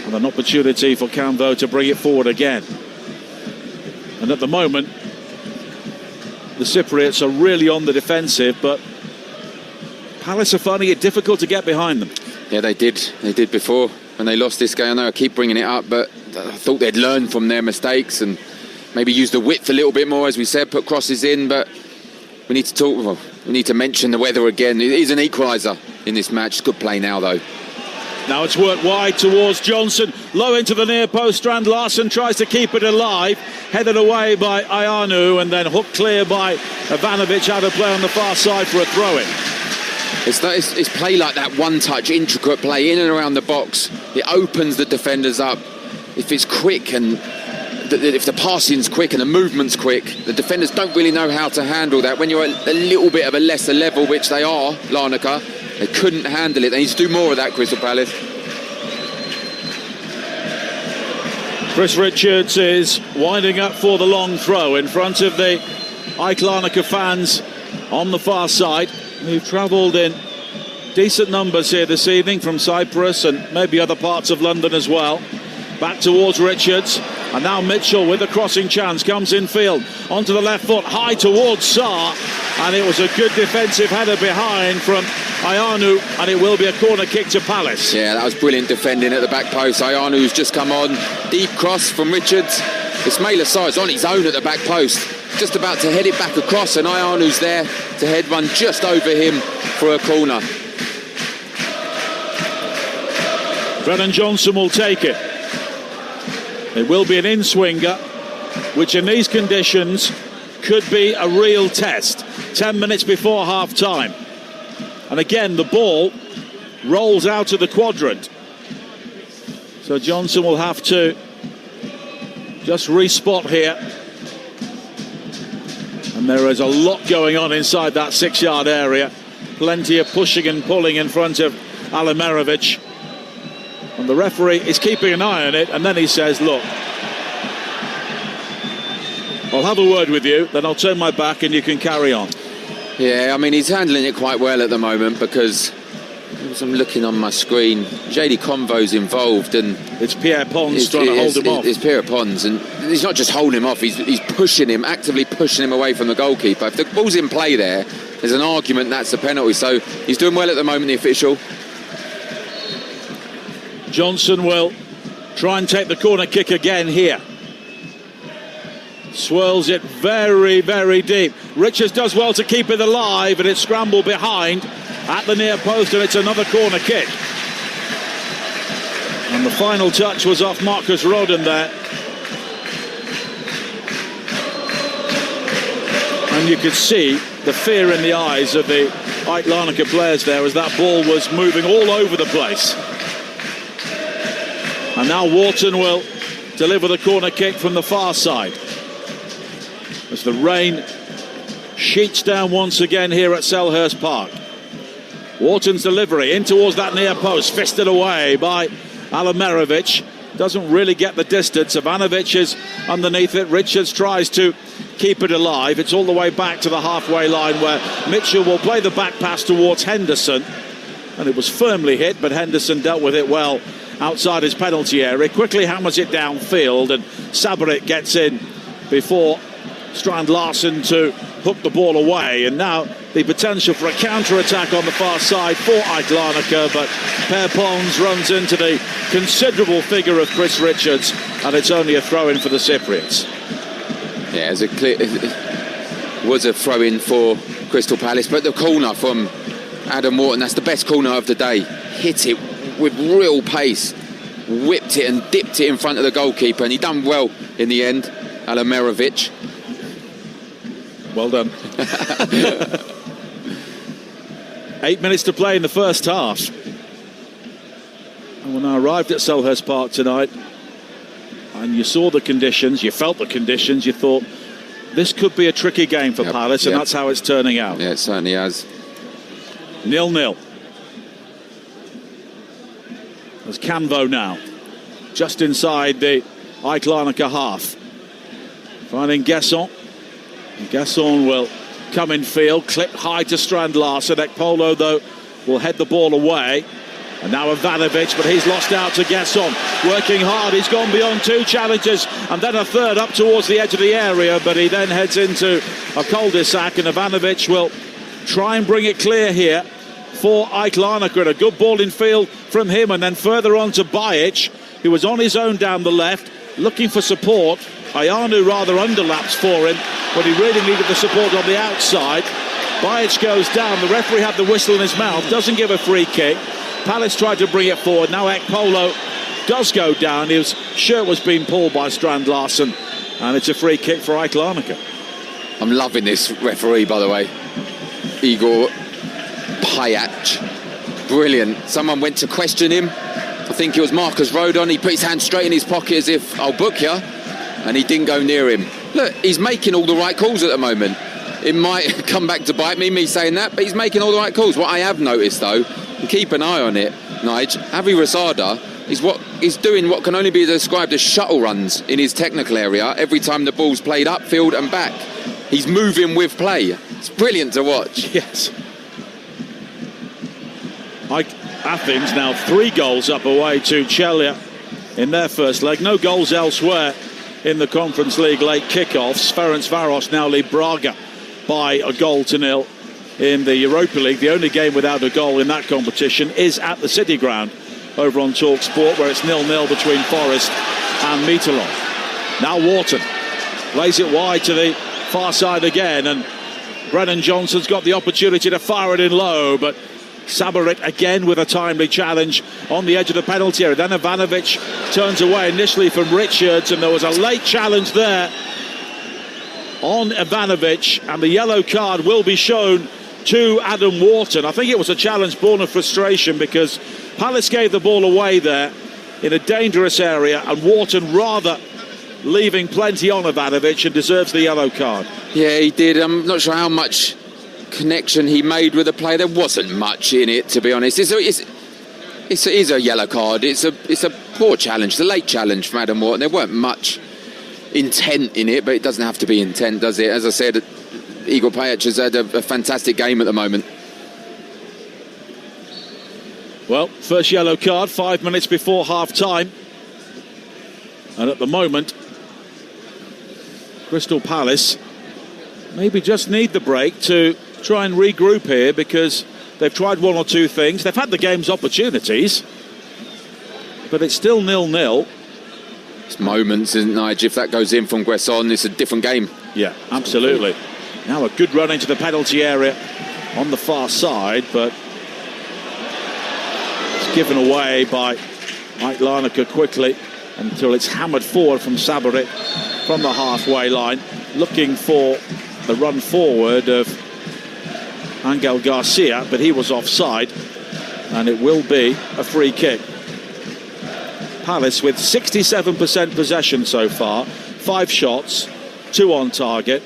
And an opportunity for Cambo to bring it forward again. And at the moment, the Cypriots are really on the defensive, but Palace are finding it difficult to get behind them. Yeah, they did. They did before when they lost this game. I know I keep bringing it up, but I thought they'd learn from their mistakes and maybe use the width a little bit more, as we said, put crosses in. But we need to talk. Well, we need to mention the weather again. It is an equaliser in this match. It's good play now, though. Now it's worked wide towards Johnson, low into the near post. Strand Larsen tries to keep it alive, headed away by Ioanu, and then hooked clear by Ivanovic out of play on the far side for a throw-in. It's play like that, one-touch, intricate play in and around the box. It opens the defenders up. If it's quick and if the passing's quick and the movement's quick, the defenders don't really know how to handle that. When you're at a little bit of a lesser level, which they are, Larnaca, they couldn't handle it. They need to do more of that, Crystal Palace. Chris Richards is winding up for the long throw in front of the AEK Larnaca fans on the far side, who've travelled in decent numbers here this evening from Cyprus and maybe other parts of London as well. Back towards Richards, and now Mitchell with a crossing chance, comes in field onto the left foot, high towards Sarr, and it was a good defensive header behind from Ioanu, and it will be a corner kick to Palace. Yeah, that was brilliant defending at the back post. Ioanu's just come on, deep cross from Richards. Ismail Assar's on his own at the back post, just about to head it back across, and Ioanu's there to head one just over him for a corner. Brennan Johnson will take it. It will be an in-swinger, which in these conditions could be a real test. 10 minutes before half-time. And again, the ball rolls out of the quadrant. So Johnson will have to just respot here. And there is a lot going on inside that 6-yard area. Plenty of pushing and pulling in front of Alimirovic. And the referee is keeping an eye on it, and then he says, look, I'll have a word with you, then I'll turn my back and you can carry on. Yeah, I mean, he's handling it quite well at the moment, because as I'm looking on my screen, JD Convo's involved, and it's Pierre Pons trying to hold him off. It's Pierre Pons, and he's not just holding him off, he's pushing him, actively pushing him away from the goalkeeper. If the ball's in play there's an argument that's a penalty, so he's doing well at the moment, the official. Johnson will try and take the corner kick again here. Swirls it very, very deep. Richards does well to keep it alive, and it's scrambled behind at the near post, and it's another corner kick. And the final touch was off Marcus Rodin there. And you could see the fear in the eyes of the AEK Larnaca players there as that ball was moving all over the place. And now Wharton will deliver the corner kick from the far side, as the rain sheets down once again here at Selhurst Park. Wharton's delivery in towards that near post, fisted away by Alimirovic. Doesn't really get the distance. Ivanovic is underneath it. Richards tries to keep it alive. It's all the way back to the halfway line, where Mitchell will play the back pass towards Henderson. And it was firmly hit, but Henderson dealt with it well outside his penalty area. Quickly hammers it downfield, and Sabarit gets in before Strand Larsen to hook the ball away. And now the potential for a counter-attack on the far side for AEK Larnaca, but Per Pons runs into the considerable figure of Chris Richards, and it's only a throw-in for the Cypriots. Yeah, it was a throw-in for Crystal Palace, but the corner from Adam Wharton, that's the best corner of the day. Hit it with real pace, whipped it and dipped it in front of the goalkeeper, and he done well in the end, Alimirovic. Well done. 8 minutes to play in the first half. And when I arrived at Selhurst Park tonight, and you saw the conditions, you felt the conditions, you thought this could be a tricky game for Palace, and that's how it's turning out. Yeah, it certainly has. 0-0. There's Canvo now, just inside the AEK Larnaca half. Finding Guesson. Guesson will come in field, clip high to Strand Larsen. Ekpolo, though, will head the ball away. And now Ivanovic, but he's lost out to Guesson. Working hard, he's gone beyond 2 challenges, and then a third up towards the edge of the area, but he then heads into a cul-de-sac, and Ivanovic will try and bring it clear here for AEK Larnaca. A good ball in field from him, and then further on to Bajic, who was on his own down the left, looking for support. Ayanu rather underlaps for him, but he really needed the support on the outside. Bajic goes down. The referee had the whistle in his mouth, doesn't give a free kick. Palace tried to bring it forward. Now Ekpolo does go down. His shirt was being pulled by Strand Larsen, and it's a free kick for AEK Larnaca. I'm loving this referee, by the way. Igor Bajic. Brilliant. Someone went to question him. I think it was Marcus Rodon. He put his hand straight in his pocket as if, I'll book you. And he didn't go near him. Look, he's making all the right calls at the moment. It might come back to bite me saying that, but he's making all the right calls. What I have noticed, though, and keep an eye on it, Nige, Avi Rasada is doing what can only be described as shuttle runs in his technical area every time the ball's played upfield and back. He's moving with play. It's brilliant to watch. Yes. Athens now 3 goals up away to Chelsea in their first leg. No goals elsewhere in the Conference League late kickoffs. Ferencvaros now lead Braga by 1-0 in the Europa League. The only game without a goal in that competition is at the City Ground over on Talksport, where it's 0-0 between Forest and Midtjylland. Now Wharton plays it wide to the far side again, and Brennan Johnson's got the opportunity to fire it in low, but Sabarit again with a timely challenge on the edge of the penalty area. Then Ivanovic turns away initially from Richards, and there was a late challenge there on Ivanovic, and the yellow card will be shown to Adam Wharton. I think it was a challenge born of frustration, because Palace gave the ball away there. in a dangerous area, and Wharton rather leaving plenty on Ivanovic, and deserves the yellow card. Yeah, he did. I'm not sure how much connection he made with the play. There wasn't much in it, to be honest. It's a yellow card. It's a poor challenge, the late challenge from Adam Wharton. There weren't much intent in it, but it doesn't have to be intent, does it? As I said, Igor Pajic has had a fantastic game at the moment. Well, first yellow card 5 minutes before half-time. And at the moment, Crystal Palace maybe just need the break to try and regroup here, because they've tried one or two things. They've had the game's opportunities, but it's still 0-0. It's moments, isn't it? If that goes in from Guesson, it's a different game. Yeah, absolutely. Now a good run into the penalty area on the far side, but it's given away by Mike Larnaca quickly until it's hammered forward from Sabarit from the halfway line, looking for the run forward of Angel Garcia, but he was offside, and it will be a free kick. Palace with 67% possession so far, 5 shots, 2 on target.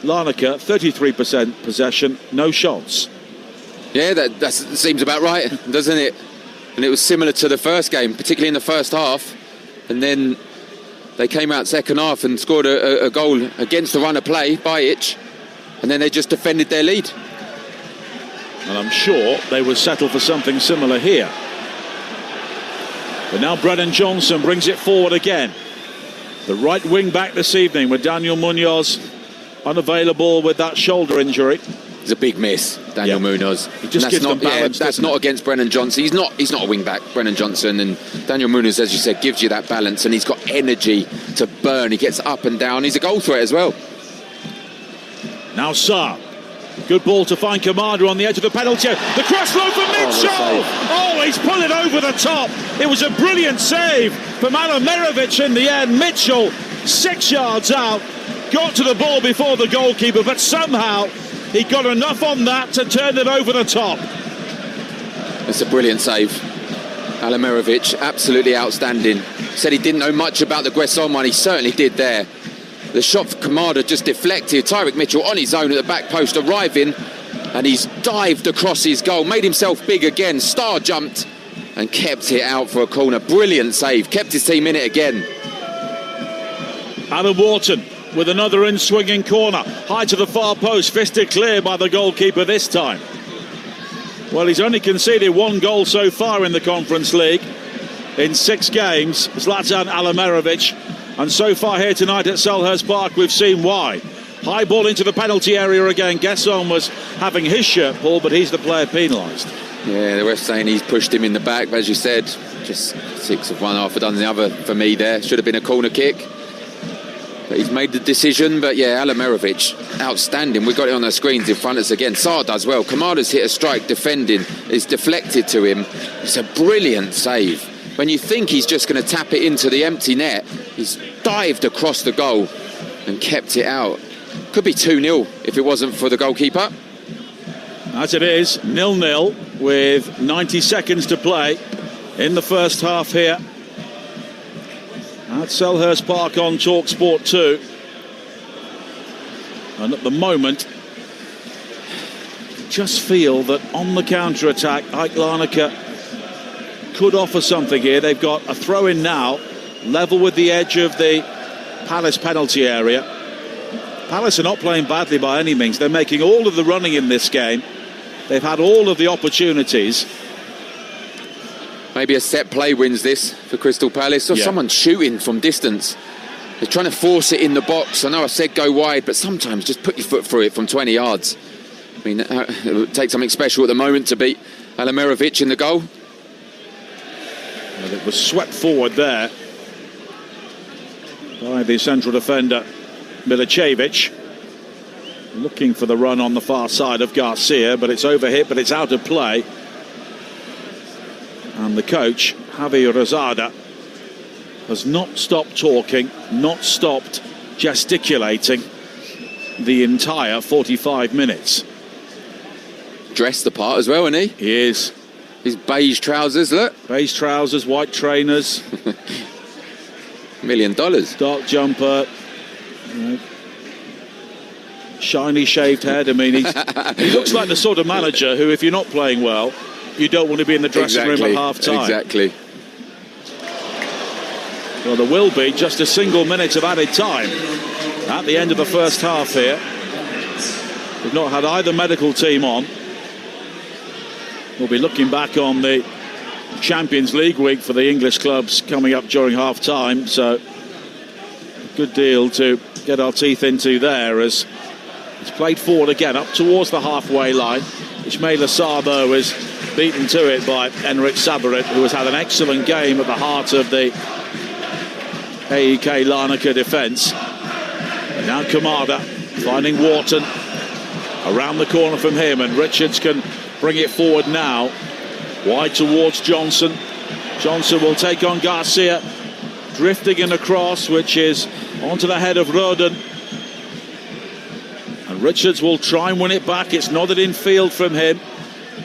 Larnaca 33% possession, no shots. Yeah, that seems about right, doesn't it? And it was similar to the first game, particularly in the first half, and then they came out second half and scored a goal against the run of play, Bajic, and then they just defended their lead. And I'm sure they will settle for something similar here. But now Brennan Johnson brings it forward again. The right wing back this evening, with Daniel Munoz unavailable with that shoulder injury. It's a big miss, Daniel Munoz. He just gives them balance. That's not against Brennan Johnson. He's not a wing back, Brennan Johnson, and Daniel Munoz, as you said, gives you that balance, and he's got energy to burn. He gets up and down. He's a goal threat as well. Now Saar. Good ball to find Kamada on the edge of the penalty. The cross low for Mitchell. Oh, he's put it over the top. It was a brilliant save from Alamirovic in the end. Mitchell, 6 yards out, got to the ball before the goalkeeper, but somehow he got enough on that to turn it over the top. It's a brilliant save. Alamirovic, absolutely outstanding. Said he didn't know much about the Guesson one. He certainly did there. The shot for Kamada just deflected. Tyrick Mitchell on his own at the back post, arriving, and he's dived across his goal, made himself big again, star jumped and kept it out for a corner. Brilliant save, kept his team in it again. Adam Wharton with another in-swinging corner, high to the far post, fisted clear by the goalkeeper this time. Well, he's only conceded 1 goal so far in the Conference League in 6 games, Zlatan Alamirovic. And so far here tonight at Selhurst Park, we've seen why. High ball into the penalty area again. Guesson was having his shirt pulled, but he's the player penalised. Yeah, the ref saying he's pushed him in the back, but as you said, just 6 of one, half a dozen the other for me there. Should have been a corner kick. But he's made the decision. But yeah, Alamirovic, outstanding. We've got it on the screens in front of us again. Saar does well. Kamada's hit a strike defending. It's deflected to him. It's a brilliant save. When you think he's just going to tap it into the empty net, he's dived across the goal and kept it out. Could be 2-0 if it wasn't for the goalkeeper. As it is, 0-0 with 90 seconds to play in the first half here at Selhurst Park on Talksport 2. And at the moment, just feel that on the counter-attack, Ike Larnaca could offer something here. They've got a throw-in now, level with the edge of the Palace penalty area. Palace are not playing badly by any means. They're making all of the running in this game. They've had all of the opportunities. Maybe a set play wins this for Crystal Palace, or someone shooting from distance. They're trying to force it in the box. I know I said go wide, but sometimes just put your foot through it from 20 yards. I mean, it would take something special at the moment to beat Alamirovic in the goal. Well, it was swept forward there by the central defender Milicevic, looking for the run on the far side of Garcia, but it's overhit, but it's out of play. And the coach, Javi Rosada, has not stopped talking, not stopped gesticulating the entire 45 minutes. Dressed the part as well, isn't he? He is. His beige trousers, look. Beige trousers, white trainers. $1 million. Dark jumper. Shiny shaved head. I mean, he looks like the sort of manager who, if you're not playing well, you don't want to be in the dressing room at half-time. Exactly. Well, there will be just a single minute of added time at the end of the first half here. We've not had either medical team on. We'll be looking back on the Champions League week for the English clubs coming up during half-time, so a good deal to get our teeth into there as it's played forward again up towards the halfway line. Ismail Assar, though, is beaten to it by Enric Sabarit, who has had an excellent game at the heart of the AEK Larnaca defence. And now Kamada finding Wharton around the corner from him, and Richards can bring it forward now. Wide towards Johnson. Johnson will take on Garcia, drifting in across, which is onto the head of Roden. And Richards will try and win it back. It's nodded in field from him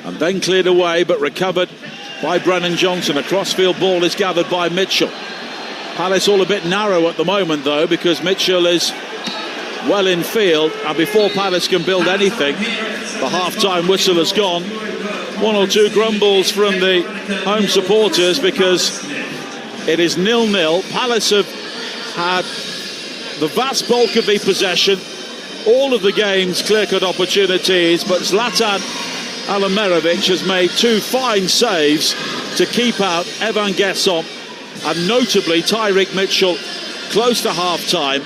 and then cleared away, but recovered by Brennan Johnson. A crossfield ball is gathered by Mitchell. Palace all a bit narrow at the moment, though, because Mitchell is well in field, and before Palace can build anything, the half-time whistle has gone. One or two grumbles from the home supporters because it is 0-0. Palace have had the vast bulk of the possession, all of the game's clear-cut opportunities, but Zlatan Alamerovic has made two fine saves to keep out Evan Gerson and notably Tyrick Mitchell close to half-time.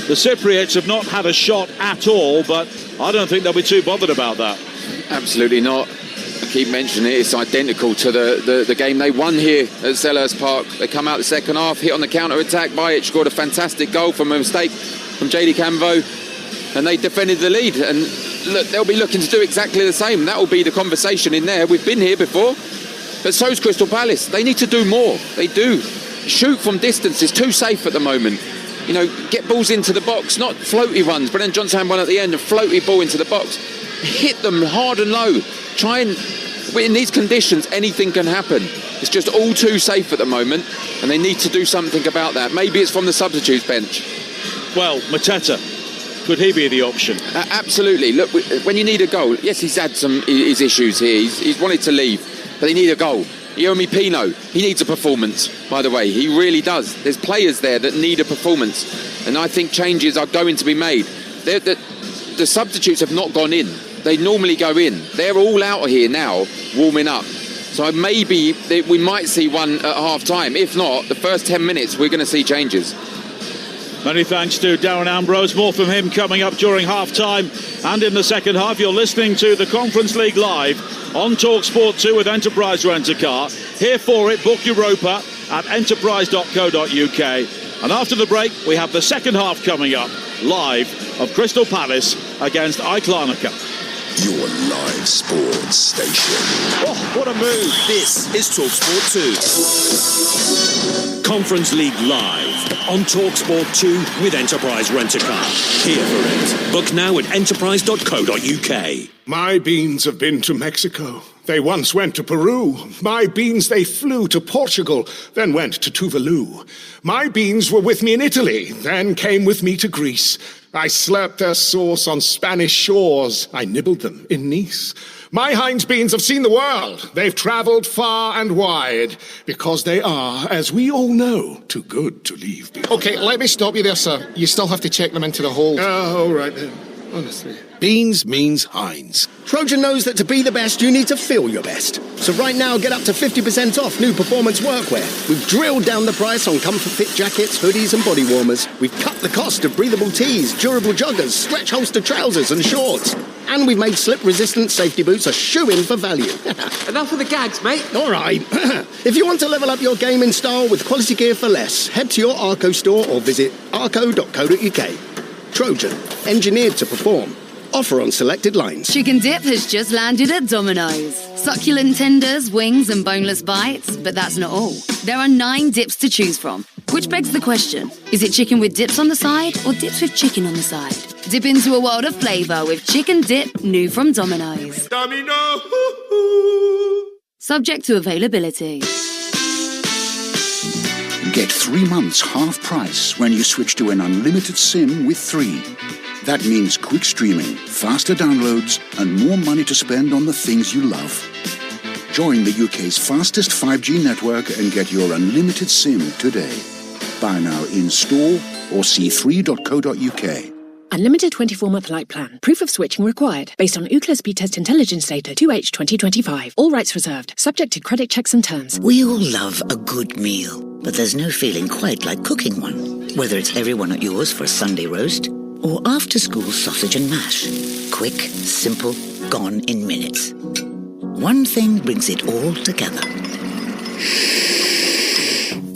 The Cypriots have not had a shot at all, but I don't think they'll be too bothered about that. Absolutely not. I keep mentioning it, it's identical to the game they won here at Selhurst Park. They come out the second half, hit on the counter-attack. Bajic scored a fantastic goal from a mistake from JD Camvo, and they defended the lead. And look, they'll be looking to do exactly the same. That will be the conversation in there. We've been here before, but so's Crystal Palace. They need to do more. They do. Shoot from distance is too safe at the moment. You know, get balls into the box, not floaty ones. Brennan Johnson had one at the end, a floaty ball into the box. Hit them hard and low. Try and, in these conditions, anything can happen. It's just all too safe at the moment, and they need to do something about that. Maybe it's from the substitutes bench. Well, Mateta, could he be the option? Absolutely. Look, when you need a goal, yes, he's had his issues here. He's wanted to leave, but they need a goal. Yomi Pino, he needs a performance, by the way. He really does. There's players there that need a performance, and I think changes are going to be made. The substitutes have not gone in. They normally go in. They're all out of here now, warming up. So maybe we might see one at half-time. If not, the first 10 minutes, we're going to see changes. Many thanks to Darren Ambrose. More from him coming up during half-time and in the second half. You're listening to the Conference League live on Talksport 2 with Enterprise Rent-A-Car. Here for it, book Europa at enterprise.co.uk. And after the break, we have the second half coming up live of Crystal Palace against AEK Larnaca. Your live sports station. Oh, what a move. This is Talksport 2. Conference League live on Talksport 2 with Enterprise Rent-A-Car. Here for it. Book now at enterprise.co.uk. My beans have been to Mexico. They once went to Peru. My beans, they flew to Portugal, then went to Tuvalu. My beans were with me in Italy, then came with me to Greece. I slurped their sauce on Spanish shores. I nibbled them in Nice. My Heinz beans have seen the world. They've travelled far and wide because they are, as we all know, too good to leave behind. Okay, let me stop you there, sir. You still have to check them into the hold. Oh, all right then. Honestly. Beans means Heinz. Trojan knows that to be the best, you need to feel your best. So right now, get up to 50% off new performance workwear. We've drilled down the price on comfort fit jackets, hoodies and body warmers. We've cut the cost of breathable tees, durable joggers, stretch holster trousers and shorts. And we've made slip-resistant safety boots a shoe-in for value. Enough of the gags, mate. All right. If you want to level up your game in style with quality gear for less, head to your Arco store or visit arco.co.uk. Trojan, engineered to perform. Offer on selected lines. Chicken dip has just landed at Domino's. Succulent tenders, wings and boneless bites, but that's not all. There are 9 dips to choose from, which begs the question, is it chicken with dips on the side or dips with chicken on the side? Dip into a world of flavour with chicken dip new from Domino's. Domino! subject to availability. Get 3 months half price when you switch to an unlimited SIM with 3. That means quick streaming, faster downloads, and more money to spend on the things you love. Join the UK's fastest 5G network and get your unlimited SIM today. Buy now in store or c3.co.uk. Unlimited 24-month light plan. Proof of switching required. Based on Ookla speed test intelligence data 2H 2025. All rights reserved. Subject to credit checks and terms. We all love a good meal, but there's no feeling quite like cooking one. Whether it's everyone at yours for a Sunday roast or after-school sausage and mash. Quick, simple, gone in minutes. One thing brings it all together.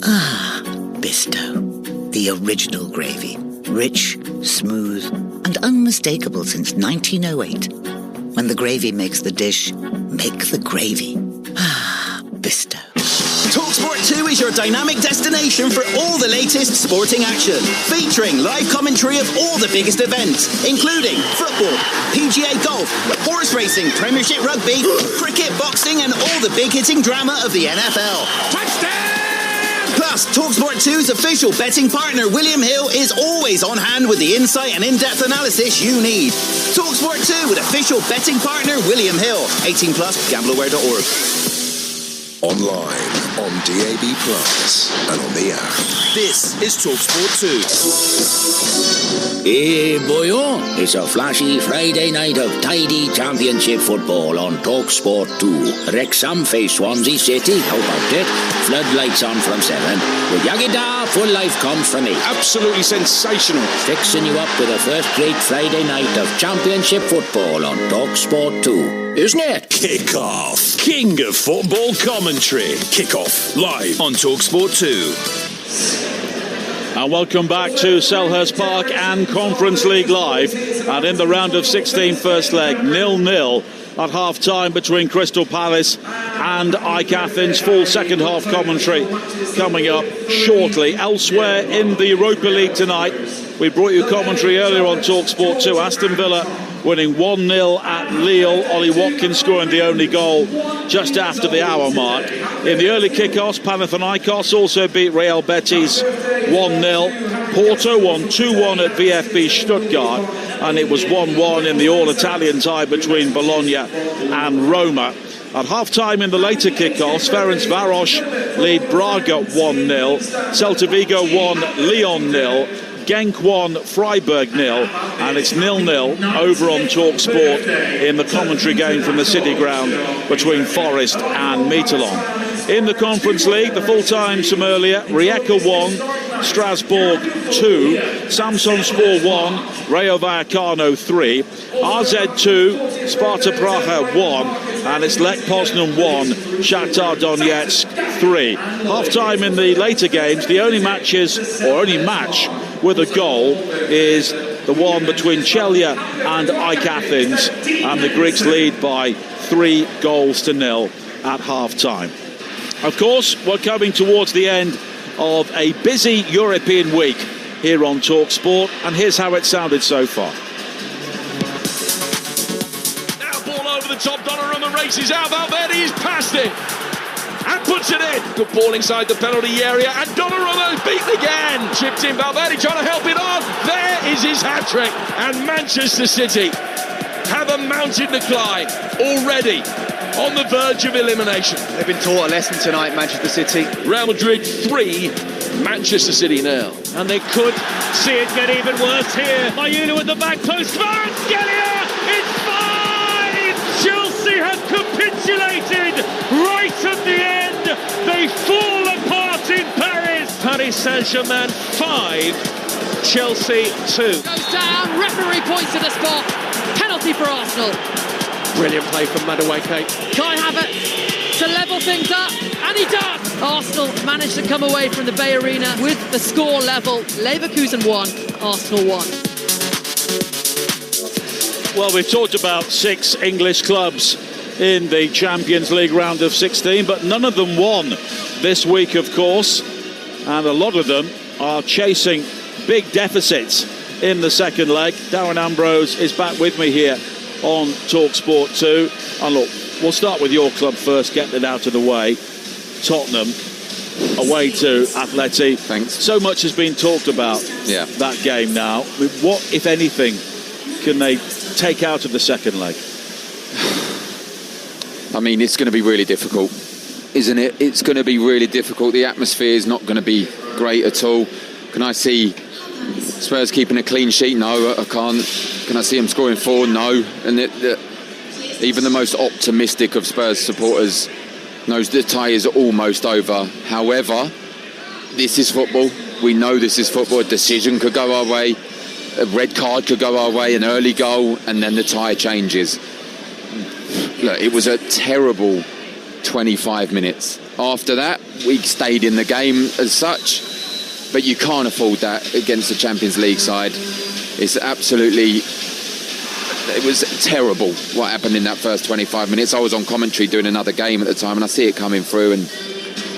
Ah, Bisto. The original gravy. Rich, smooth, and unmistakable since 1908. When the gravy makes the dish, make the gravy. Ah, Bisto. Talksport 2 is your dynamic destination for all the latest sporting action. Featuring live commentary of all the biggest events, including football, PGA golf, horse racing, Premiership rugby, cricket, boxing, and all the big-hitting drama of the NFL. Touchdown! Plus, Talksport 2's official betting partner, William Hill, is always on hand with the insight and in-depth analysis you need. Talksport 2 with official betting partner, William Hill. 18+, gambleaware.org. Online, on DAB+, and on the app. This is Talksport 2. Hey, boyo, it's a flashy Friday night of tidy championship football on Talksport 2. Wrexham face Swansea City, how about it? Floodlights on from 7. With Yagida, full life comes from 8. Absolutely sensational. Fixing you up with a first-rate Friday night of championship football on Talksport 2. Isn't it? Kick-off. King of football commentary. Kick-off live on Talksport 2. And welcome back to Selhurst Park and Conference League Live. And in the round of 16 first leg, 0-0 at half-time between Crystal Palace and AEK Athens. Full second half commentary coming up shortly. Elsewhere in the Europa League tonight, we brought you commentary earlier on Talksport 2. Aston Villa winning 1-0 at Lille. Ollie Watkins scoring the only goal just after the hour mark. In the early kick-offs, Panathinaikos also beat Real Betis 1-0. Porto won 2-1 at VfB Stuttgart, and it was 1-1 in the all-Italian tie between Bologna and Roma. At half-time in the later kick-offs, Ferencváros lead Braga 1-0. Celta Vigo 1, Lyon 0. Genk 1, Freiburg 0, and it's 0-0 over on Talksport in the commentary game from the City Ground between Forest and Midtjylland. In the Conference League, the full times from earlier: Rijeka 1, Strasbourg 2, Samsunspor 1, Rayo Vallecano 3, AZ 2, Sparta Praha 1, and it's Lech Poznan 1, Shakhtar Donetsk 3. Half-time in the later games, the only match with a goal is the one between Chelsea and AEK Athens, and the Greeks lead by 3-0 at half-time. Of course, we're coming towards the end of a busy European week here on Talksport, and here's how it sounded so far. Now ball over the top, Donnarumma races out, Valverde's passed it and puts it in. Good ball inside the penalty area, and Donnarumma's beaten again. Chipped in, Valverde trying to help it on. There is his hat-trick, and Manchester City have a mountain to climb already on the verge of elimination. They've been taught a lesson tonight, Manchester City. Real Madrid 3, Manchester City 0. And they could see it get even worse here. Mayulu at the back post, Kvaratskhelia! It's 5! Chelsea have capitulated right at the end. They fall apart in Paris. Paris Saint-Germain 5, Chelsea 2. Goes down, referee points to the spot. Penalty for Arsenal. Brilliant play from Madueke. Kai Havertz to level things up, and he does! Arsenal managed to come away from the Bay Arena with the score level. Leverkusen 1, Arsenal 1. Well, we've talked about 6 English clubs in the Champions League round of 16, but none of them won this week, of course, and a lot of them are chasing big deficits in the second leg. Darren Ambrose is back with me here on Talksport 2. And look, We'll start with your club first, getting it out of the way. Tottenham away to Atleti. Thanks. So much has been talked about that game now. What, if anything, can they take out of the second leg? I mean, it's going to be really difficult, isn't it? It's going to be really difficult. The atmosphere is not going to be great at all. Can I see Spurs keeping a clean sheet? No, I can't. Can I see them scoring 4? No. And even the most optimistic of Spurs supporters knows the tie is almost over. However, this is football. We know this is football. A decision could go our way. A red card could go our way, an early goal, and then the tie changes. Look, it was a terrible 25 minutes. After that, we stayed in the game as such, but you can't afford that against the Champions League side. It's absolutely... It was terrible what happened in that first 25 minutes. I was on commentary doing another game at the time, and I see it coming through and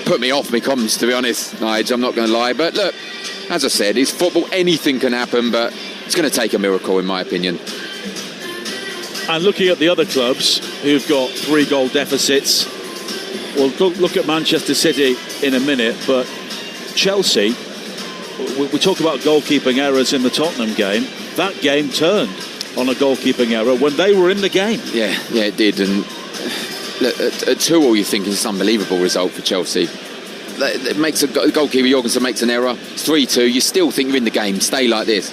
put me off my comms, to be honest, Nigel. I'm not going to lie. But look, as I said, it's football. Anything can happen, but it's going to take a miracle, in my opinion. And looking at the other clubs who've got 3-goal deficits, we'll look at Manchester City in a minute, but Chelsea, we talk about goalkeeping errors in the Tottenham game. That game turned on a goalkeeping error when they were in the game. Yeah, it did. And at 2-2, you think it's an unbelievable result for Chelsea. It makes a goalkeeper, Jorgensen makes an error. It's 3-2. You still think you're in the game. Stay like this.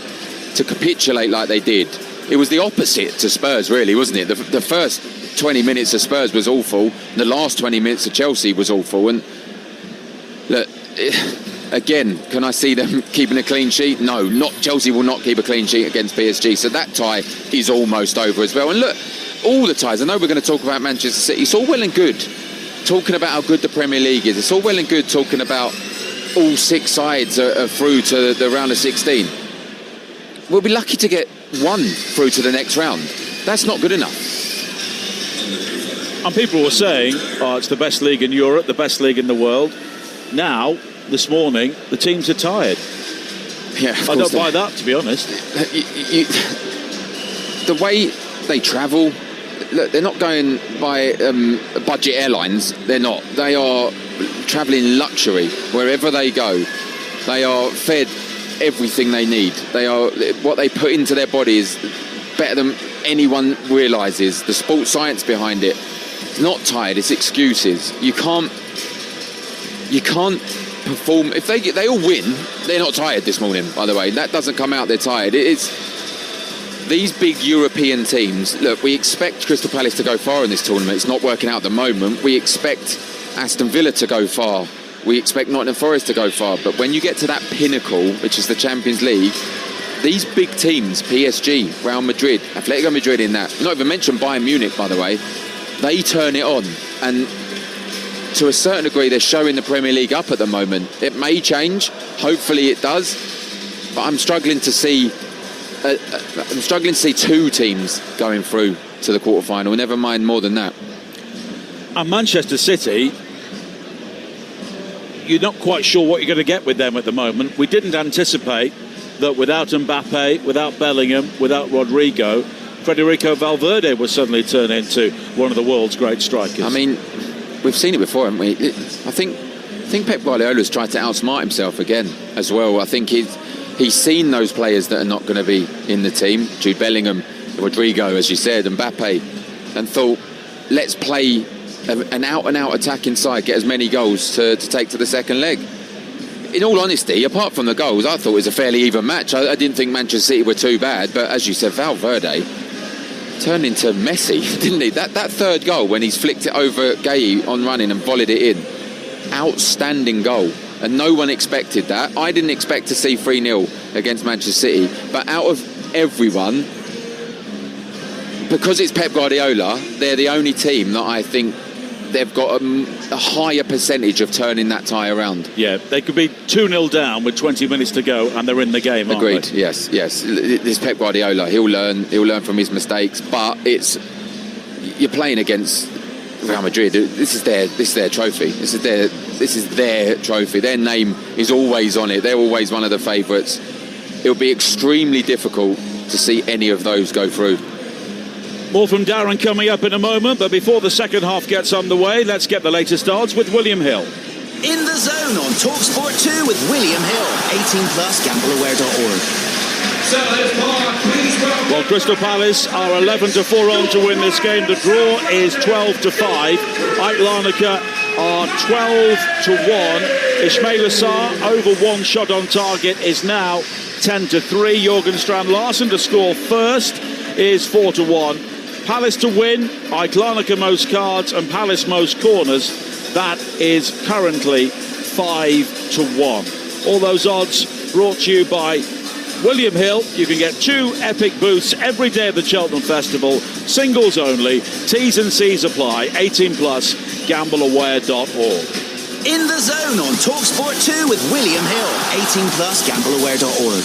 To capitulate like they did, it was the opposite to Spurs, really, wasn't it? The first 20 minutes of Spurs was awful. The last 20 minutes of Chelsea was awful. And look, again, can I see them keeping a clean sheet? No, Chelsea will not keep a clean sheet against PSG. So that tie is almost over as well. And look, all the ties, I know we're going to talk about Manchester City. It's all well and good talking about how good the Premier League is. It's all well and good talking about all 6 sides are through to the round of 16. We'll be lucky to get 1 through to the next round. That's not good enough. And people were saying, it's the best league in Europe, the best league in the world. Now, this morning, the teams are tired. Yeah, I don't buy that, to be honest. The way they travel, look, they're not going by budget airlines. They're not. They are travelling luxury wherever they go. They are fed everything they need. They are, what they put into their body is better than anyone realises. The sports science behind it. It's not tired. It's excuses. You can't perform if they all win. They're not tired this morning, by the way. That doesn't come out they're tired. It's these big European teams. Look, we expect Crystal Palace to go far in this tournament. It's not working out at the moment. We expect Aston Villa to go far. We expect Nottingham Forest to go far. But when you get to that pinnacle, which is the Champions League, these big teams, PSG, Real Madrid, Atletico Madrid in that, not even mention Bayern Munich, by the way, they turn it on. And to a certain degree, they're showing the Premier League up at the moment. It may change. Hopefully it does. But I'm struggling to see 2 teams going through to the quarterfinal. Never mind more than that. And Manchester City, you're not quite sure what you're going to get with them at the moment. We didn't anticipate that without Mbappe, without Bellingham, without Rodrigo, Federico Valverde would suddenly turn into one of the world's great strikers. I mean, we've seen it before, haven't we? I think Pep Guardiola's tried to outsmart himself again as well. I think he's seen those players that are not going to be in the team, Jude Bellingham, Rodrigo, as you said, Mbappe, and thought, let's play an out-and-out attacking side, get as many goals to take to the second leg. In all honesty, apart from the goals, I thought it was a fairly even match. I didn't think Manchester City were too bad, but as you said, Valverde turned into Messi, didn't he? That third goal, when he's flicked it over Gueye on running and volleyed it in, outstanding goal. And no one expected that. I didn't expect to see 3-0 against Manchester City, but out of everyone, because it's Pep Guardiola, they're the only team that I think they've got a higher percentage of turning that tie around. Yeah, they could be 2-0 down with 20 minutes to go and they're in the game, aren't Agreed, they? yes. This Pep Guardiola, he'll learn from his mistakes, but you're playing against Real Madrid. This is their trophy. This is their trophy. Their name is always on it. They're always one of the favourites. It'll be extremely difficult to see any of those go through. More from Darren coming up in a moment, but before the second half gets underway, let's get the latest odds with William Hill. In the Zone on Talksport 2 with William Hill. 18 plus, gambleaware.org. Well, Crystal Palace are 11-4 on to win this game. The draw is 12-5. AEK Larnaca are 12-1. Ismail Assar over one shot on target is now 10-3. Jorgen Strand Larsen to score first is 4-1. Palace to win, AEK Larnaca most cards and Palace most corners. That is currently 5-1. All those odds brought to you by William Hill. You can get 2 epic booths every day of the Cheltenham Festival. Singles only. T's and C's apply. 18 plus. Gambleaware.org. In the Zone on Talksport 2 with William Hill. 18 plus, gambleaware.org.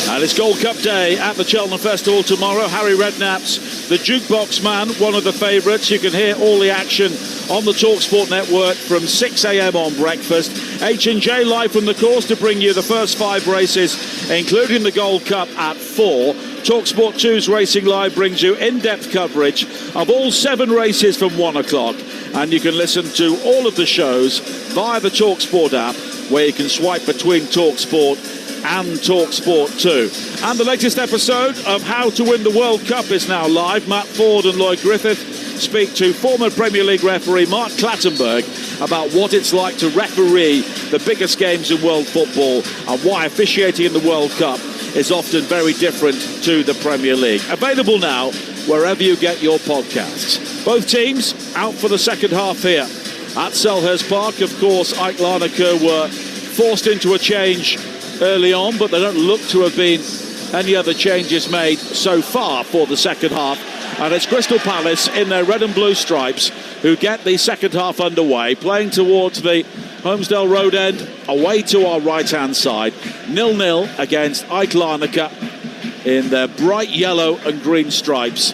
And it's Gold Cup Day at the Cheltenham Festival tomorrow. Harry Redknapp's the Jukebox Man, one of the favourites. You can hear all the action on the Talksport network from 6 a.m. on breakfast. H&J live from the course to bring you the first 5 races, including the Gold Cup at 4. Talksport 2's Racing Live brings you in-depth coverage of all 7 races from 1 o'clock. And you can listen to all of the shows via the Talksport app, where you can swipe between Talksport and Talksport 2. And the latest episode of How to Win the World Cup is now live. Matt Ford and Lloyd Griffith speak to former Premier League referee Mark Clattenburg about what it's like to referee the biggest games in world football and why officiating in the World Cup is often very different to the Premier League. Available now wherever you get your podcasts. Both teams out for the second half here at Selhurst Park. Of course, AEK Larnaca were forced into a change early on, but there don't look to have been any other changes made so far for the second half. And it's Crystal Palace in their red and blue stripes who get the second half underway, playing towards the Holmesdale Road end, away to our right-hand side. 0-0 against AEK Larnaca in their bright yellow and green stripes.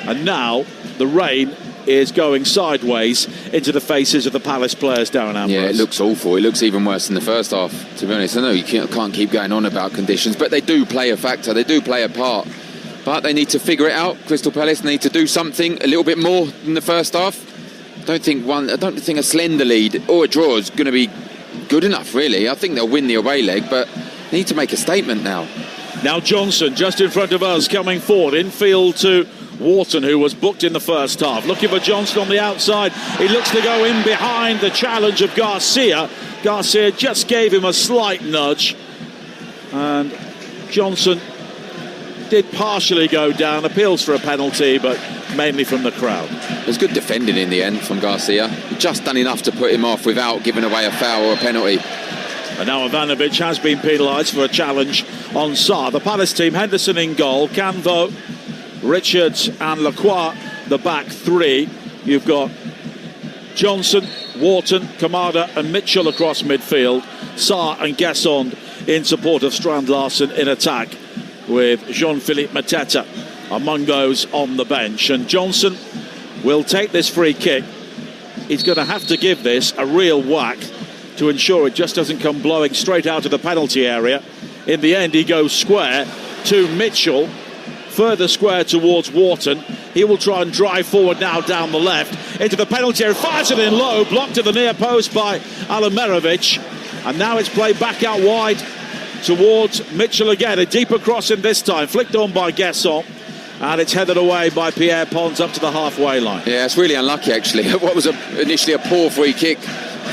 And now the rain is going sideways into the faces of the Palace players, Darren Ambrose. Yeah, it looks awful. It looks even worse than the first half, to be honest. I know you can't keep going on about conditions, but they do play a factor. They do play a part. But they need to figure it out. Crystal Palace need to do something a little bit more than the first half. I don't think a slender lead or a draw is going to be good enough, really. I think they'll win the away leg, but they need to make a statement now. Now Johnson, just in front of us, coming forward, infield to Wharton, who was booked in the first half. Looking for Johnson on the outside. He looks to go in behind the challenge of Garcia. Garcia just gave him a slight nudge. And Johnson did partially go down. Appeals for a penalty, but mainly from the crowd. There's good defending in the end from Garcia. Just done enough to put him off without giving away a foul or a penalty. And now Ivanovic has been penalised for a challenge on Sarr. The Palace team, Henderson in goal, Canvo, Richards and Lacroix, the back 3. You've got Johnson, Wharton, Kamada and Mitchell across midfield. Sarr and Guessond in support of Strand Larsen in attack, with Jean-Philippe Mateta among those on the bench. And Johnson will take this free kick. He's going to have to give this a real whack to ensure it just doesn't come blowing straight out of the penalty area. In the end, he goes square to Mitchell, further square towards Wharton. He will try and drive forward now down the left into the penalty area, fires it in low, blocked to the near post by Alamerovic. And now it's played back out wide towards Mitchell again. A deeper crossing this time, flicked on by Guessond, and it's headed away by Pierre Pons up to the halfway line. Yeah, it's really unlucky actually. What was initially a poor free kick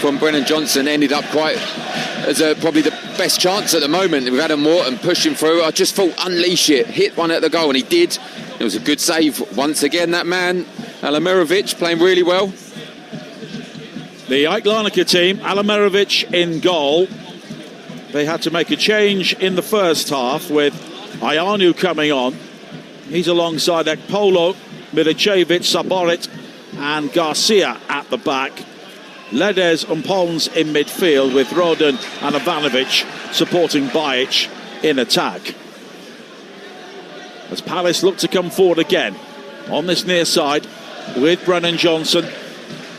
from Brennan Johnson ended up quite as probably the best chance at the moment with Adam Wharton pushing through. I just thought unleash it, hit one at the goal, and he did. It was a good save once again, that man Alamerovic playing really well. The AEK Larnaca team, Alamerovic in goal. They had to make a change in the first half with Ianu coming on. He's alongside Ekpolo, Milicevic, Saborit and Garcia at the back. Ledes and Pons in midfield, with Rodin and Ivanovic supporting Bajic in attack. As Palace look to come forward again on this near side with Brennan Johnson,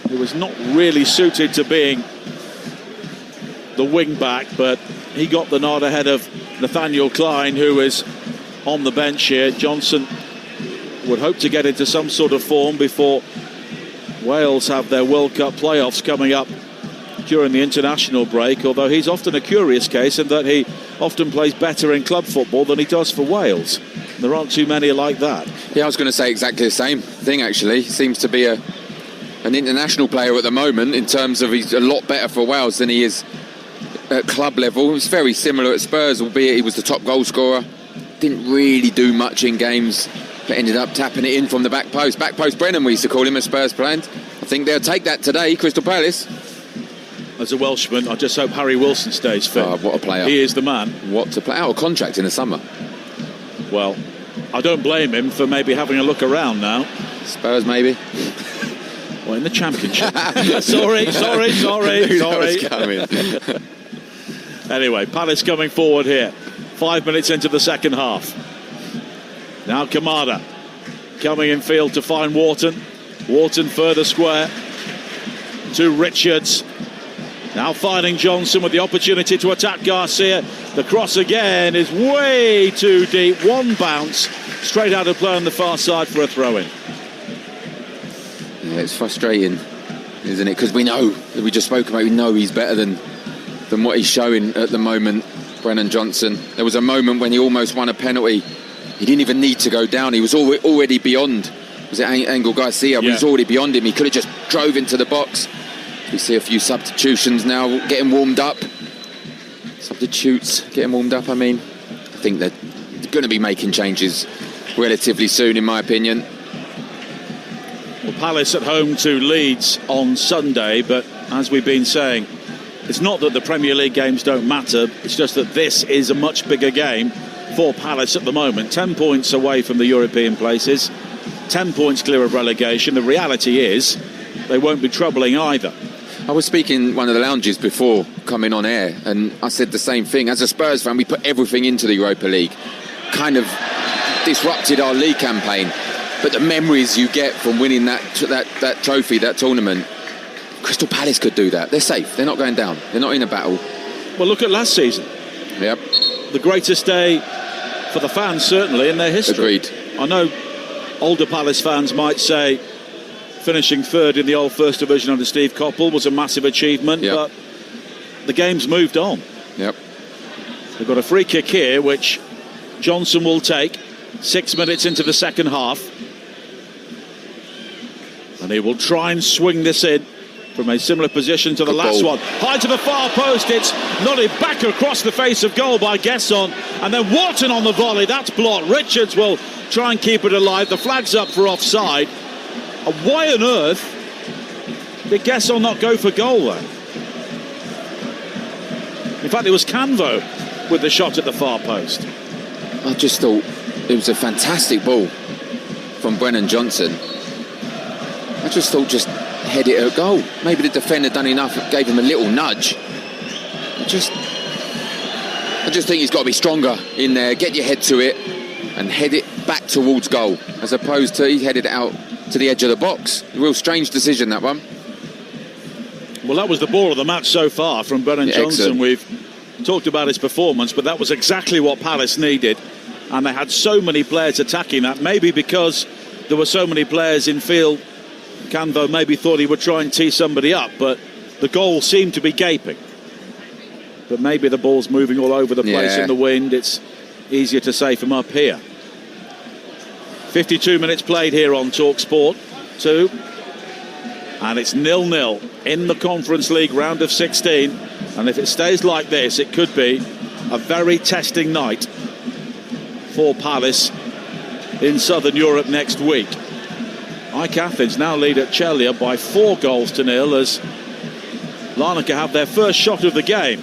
who was not really suited to being the wing back, but he got the nod ahead of Nathaniel Klein, who is on the bench here. Johnson would hope to get into some sort of form before Wales have their World Cup playoffs coming up during the international break, although he's often a curious case in that he often plays better in club football than he does for Wales. There aren't too many like that. Yeah, I was going to say exactly the same thing, actually. He seems to be an international player at the moment in terms of he's a lot better for Wales than he is at club level. It's very similar at Spurs, albeit he was the top goal scorer. Didn't really do much in games, but ended up tapping it in from the back post. Back post Brennan, we used to call him, as Spurs playing. I think they'll take that today, Crystal Palace. As a Welshman, I just hope Harry Wilson stays fit. Oh, what a player. He is the man. What to play out of contract in the summer. Well, I don't blame him for maybe having a look around now. Spurs, maybe. Well, in the Championship. sorry. Anyway, Palace coming forward here. 5 minutes into the second half. Now Kamada coming in field to find Wharton. Wharton further square to Richards. Now finding Johnson with the opportunity to attack Garcia. The cross again is way too deep. One bounce straight out of play on the far side for a throw-in. Yeah, it's frustrating, isn't it? Because we know, we just spoke about, we know he's better than what he's showing at the moment, Brennan Johnson. There was a moment when he almost won a penalty. He didn't even need to go down. He was already beyond. Was it Angel Garcia? Yeah. He was already beyond him. He could have just drove into the box. We see a few substitutions now getting warmed up. Substitutes getting warmed up, I mean. I think they're going to be making changes relatively soon, in my opinion. Well, Palace at home to Leeds on Sunday, but as we've been saying, it's not that the Premier League games don't matter, it's just that this is a much bigger game for Palace at the moment. 10 points away from the European places, 10 points clear of relegation. The reality is they won't be troubling either. I was speaking in one of the lounges before coming on air, and I said the same thing. As a Spurs fan, we put everything into the Europa League. Kind of disrupted our league campaign. But the memories you get from winning that trophy, that tournament, Crystal Palace could do that. They're safe. They're not going down. They're not in a battle. Well, look at last season. Yep. The greatest day for the fans, certainly, in their history. Agreed. I know older Palace fans might say finishing third in the old First Division under Steve Coppell was a massive achievement, but the game's moved on. Yep. They've got a free kick here, which Johnson will take 6 minutes into the second half. And he will try and swing this in from a similar position to the last one. High to the far post, it's nodded back across the face of goal by Gesson. And then Wharton on the volley, that's blocked. Richards will try and keep it alive. The flag's up for offside. And why on earth did Gesson not go for goal then? In fact, it was Canvo with the shot at the far post. I just thought it was a fantastic ball from Brennan Johnson. I just thought just head it at goal. Maybe the defender done enough, gave him a little nudge. I just think he's got to be stronger in there. Get your head to it and head it back towards goal, as opposed to he headed it out to the edge of the box. A real strange decision, that one. Well, that was the ball of the match so far from Brennan Johnson. Excellent. We've talked about his performance, but that was exactly what Palace needed. And they had so many players attacking that. Maybe because there were so many players in field, Canvo maybe thought he would try and tee somebody up, but the goal seemed to be gaping. But maybe the ball's moving all over the place in the wind. It's easier to say from up here. 52 minutes played here on Talksport 2. And it's 0-0 in the Conference League round of 16. And if it stays like this, it could be a very testing night for Palace in Southern Europe next week. AEK Athens now lead at Chelsea by 4-0 as Larnaca have their first shot of the game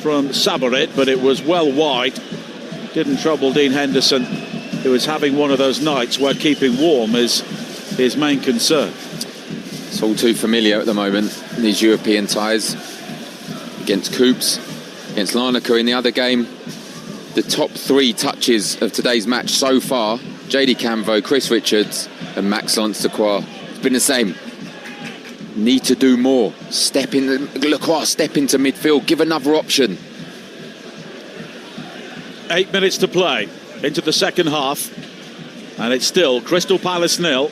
from Sabarit, but it was well wide. Didn't trouble Dean Henderson, who is having one of those nights where keeping warm is his main concern. It's all too familiar at the moment, these European ties. Against Coops, against Larnaca in the other game. The top three touches of today's match so far, JD Canvo, Chris Richards and Max Lantz-Lacroix. It's been the same. Need to do more. Step into midfield, give another option. 8 minutes to play into the second half. And it's still Crystal Palace 0,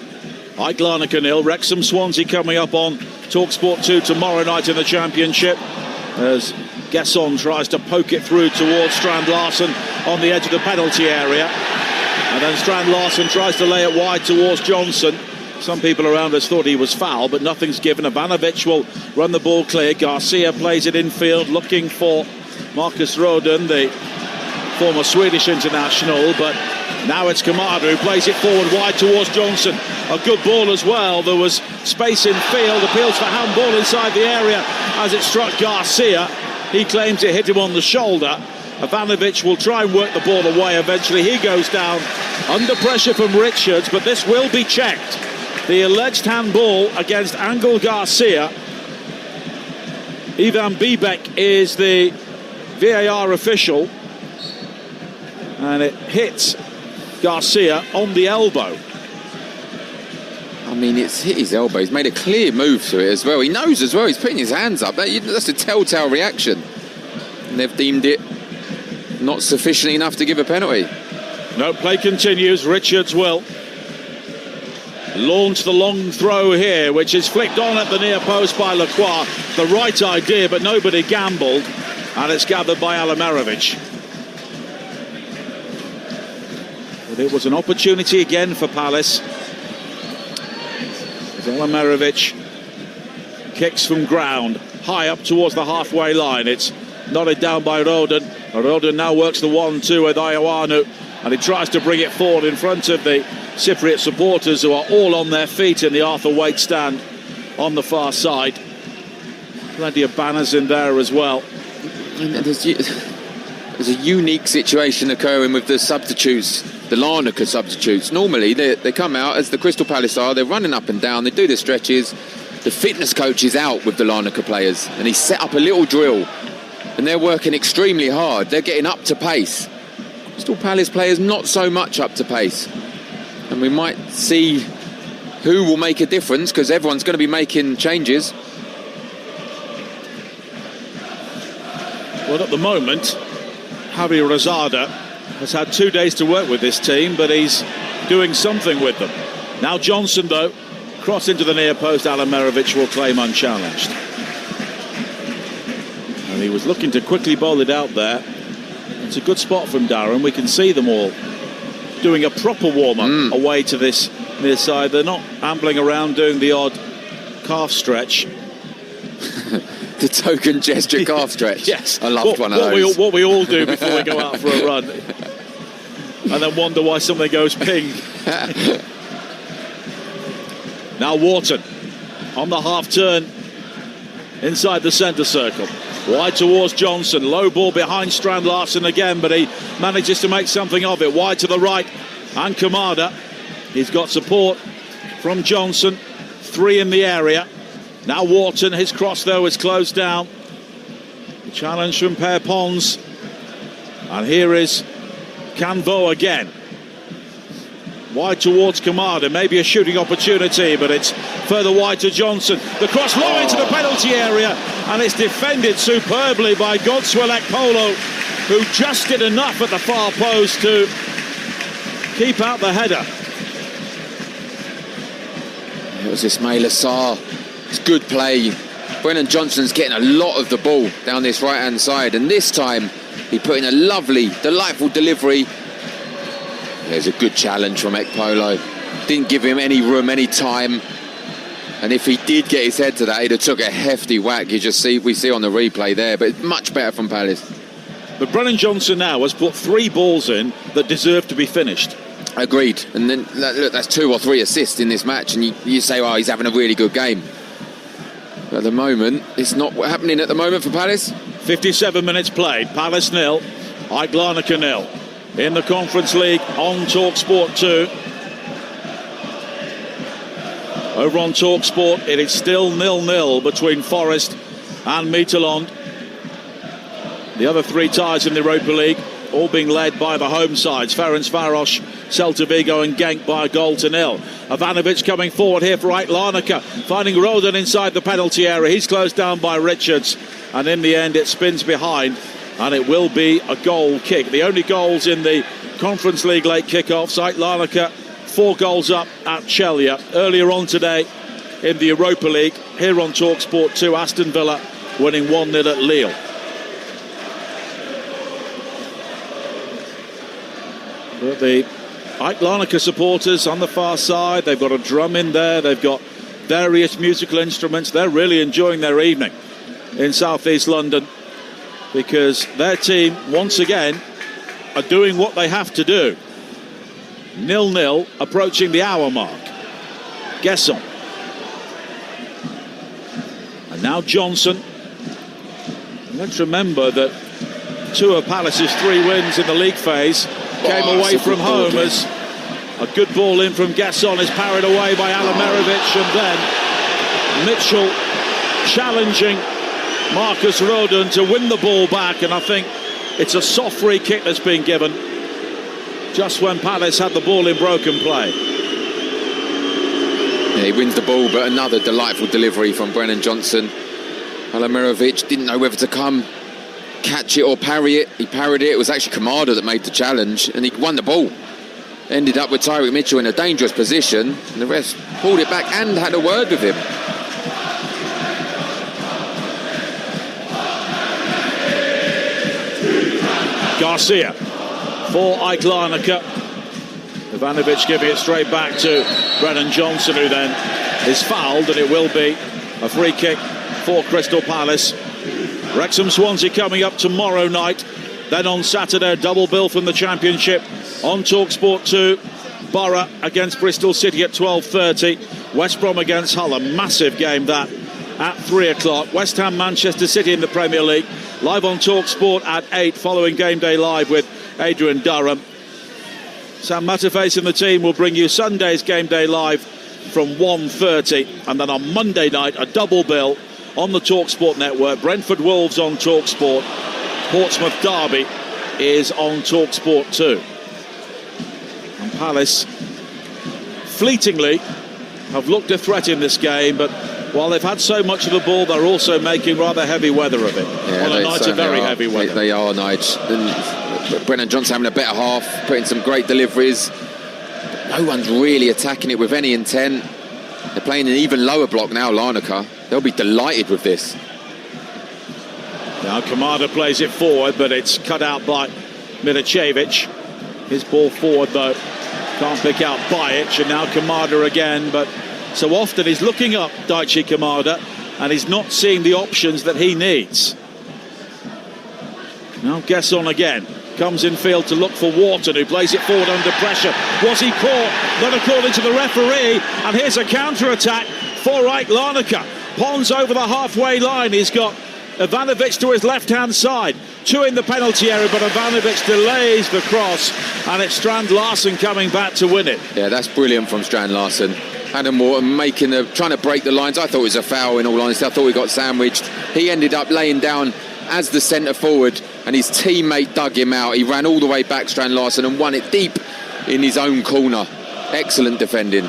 AEK Larnaca 0. Wrexham Swansea coming up on Talksport 2 tomorrow night in the Championship, as Gesson tries to poke it through towards Strand Larsen on the edge of the penalty area. And then Strand Larsen tries to lay it wide towards Johnson. Some people around us thought he was foul, but nothing's given. Ivanovic will run the ball clear. Garcia plays it infield, looking for Marcus Rodin, the former Swedish international. But now it's Kamada who plays it forward wide towards Johnson. A good ball as well. There was space in field. Appeals for handball inside the area as it struck Garcia. He claims it hit him on the shoulder. Ivanovic will try and work the ball away. Eventually he goes down under pressure from Richards, but this will be checked. The alleged handball against Angel Garcia. Ivan Bibek is the VAR official, and it hits Garcia on the elbow. I mean, it's hit his elbow. He's made a clear move to it as well. He knows as well. He's putting his hands up. That's a telltale reaction. And they've deemed it not sufficiently enough to give a penalty. No, play continues. Richards will launch the long throw here, which is flicked on at the near post by Lacroix. The right idea, but nobody gambled, and it's gathered by Alamarovic. But it was an opportunity again for Palace. Alamarovic kicks from ground, high up towards the halfway line. It's nodded down by Rodin. Rodin now works the 1-2 with Ioanu, and he tries to bring it forward in front of the Cypriot supporters, who are all on their feet in the Arthur Waite stand on the far side. Plenty of banners in there as well. There's a unique situation occurring with the substitutes, the Larnaca substitutes. Normally they come out as the Crystal Palace are, they're running up and down, they do the stretches. The fitness coach is out with the Larnaca players, and he's set up a little drill, and they're working extremely hard. They're getting up to pace. Crystal Palace players not so much up to pace, and we might see who will make a difference, because everyone's going to be making changes. Well, at the moment, Javi Rosada has had 2 days to work with this team, but he's doing something with them. Now Johnson, though, cross into the near post. Alamarovic will claim unchallenged. And he was looking to quickly bowl it out there. It's a good spot from Darren. We can see them all doing a proper warm-up away to this near side. They're not ambling around doing the odd calf stretch. The token gesture calf stretch. Yes. I loved one of those. What we all do before we go out for a run. And then wonder why something goes ping. Now Wharton on the half turn inside the centre circle. Wide towards Johnson. Low ball behind Strand Larsen again, but he manages to make something of it. Wide to the right. And Kamada. He's got support from Johnson. 3 in the area. Now Wharton, his cross though is closed down. The challenge from Per Pons. And here is Canvo again. Wide towards Kamada, maybe a shooting opportunity, but it's further wide to Johnson. The cross low into the penalty area, and it's defended superbly by Godswill Ekpolo, who just did enough at the far post to keep out the header. It was Ismail Assar. It's good play. Brennan Johnson's getting a lot of the ball down this right-hand side, and this time he put in a lovely, delightful delivery. There's a good challenge from Ekpolo. Didn't give him any room, any time. And if he did get his head to that, he'd have took a hefty whack. We see on the replay there, but it's much better from Palace. But Brennan Johnson now has put 3 balls in that deserve to be finished. Agreed. And then, look, that's 2 or 3 assists in this match, and you say, oh, he's having a really good game. But at the moment, it's not happening at the moment for Palace. 57 minutes played. Palace 0, AEK Larnaca 0. In the Conference League on Talksport 2. Over on Talksport, it is still 0-0 between Forest and Midtjylland. The other 3 ties in the Europa League, all being led by the home sides. Ferencvaros, Celta Vigo and Genk by a 0-0. Ivanovic coming forward here for AEK Larnaca, finding Rodin inside the penalty area. He's closed down by Richards, and in the end it spins behind, and it will be a goal kick. The only goals in the Conference League late kick-offs, AEK Larnaca 4 goals up at Chelsea. Earlier on today in the Europa League, here on Talksport 2, Aston Villa winning 1-0 at Lille. But the AEK Larnaca supporters on the far side, they've got a drum in there, they've got various musical instruments. They're really enjoying their evening in southeast London, because their team once again are doing what they have to do. 0-0, approaching the hour mark. Gesson. And now Johnson. Let's remember that 2 of Palace's 3 wins in the league phase came away from home, as a good ball in from Gesson is parried away by Alamerovic, and then Mitchell challenging Marcus Rodon to win the ball back, and I think it's a soft free kick that's been given just when Palace had the ball in broken play. Yeah, he wins the ball, but another delightful delivery from Brennan Johnson. Alamerovic didn't know whether to come, catch it or parry it. He parried it. It was actually Kamada that made the challenge, and he won the ball. Ended up with Tyreek Mitchell in a dangerous position, and the rest pulled it back and had a word with him. Garcia for AEK Larnaca. Ivanovic giving it straight back to Brennan Johnson, who then is fouled, and it will be a free kick for Crystal Palace. Wrexham Swansea coming up tomorrow night. Then on Saturday, a double bill from the Championship on Talksport 2. Borough against Bristol City at 12:30. West Brom against Hull, a massive game that at 3 o'clock. West Ham Manchester City in the Premier League, live on Talksport at 8, following Game Day Live with Adrian Durham. Sam Matterface and the team will bring you Sunday's Game Day Live from 1:30, and then on Monday night a double bill on the Talksport network. Brentford Wolves on Talksport, Portsmouth Derby is on Talksport 2. And Palace fleetingly have looked a threat in this game, but while they've had so much of the ball, they're also making rather heavy weather of it. Yeah, on a night of very heavy weather. They are, Nige. Brennan Johnson having a better half, putting some great deliveries. No one's really attacking it with any intent. They're playing an even lower block now, Larnaca. They'll be delighted with this. Now Kamada plays it forward, but it's cut out by Milicevic. His ball forward, though, can't pick out Bajic, and now Kamada again, but so often he's looking up, Daichi Kamada, and he's not seeing the options that he needs. Now Gesson again. Comes in field to look for Wharton, who plays it forward under pressure. Was he caught? Not according to the referee. And here's a counter-attack for AEK Larnaca. Pons over the halfway line. He's got Ivanovic to his left-hand side. 2 in the penalty area, but Ivanovic delays the cross, and it's Strand Larsen coming back to win it. Yeah, that's brilliant from Strand Larsen. Adam Wharton trying to break the lines. I thought it was a foul, in all honesty. I thought we got sandwiched. He ended up laying down as the centre forward, and his teammate dug him out. He ran all the way back, Strand Larsen, and won it deep in his own corner. Excellent defending.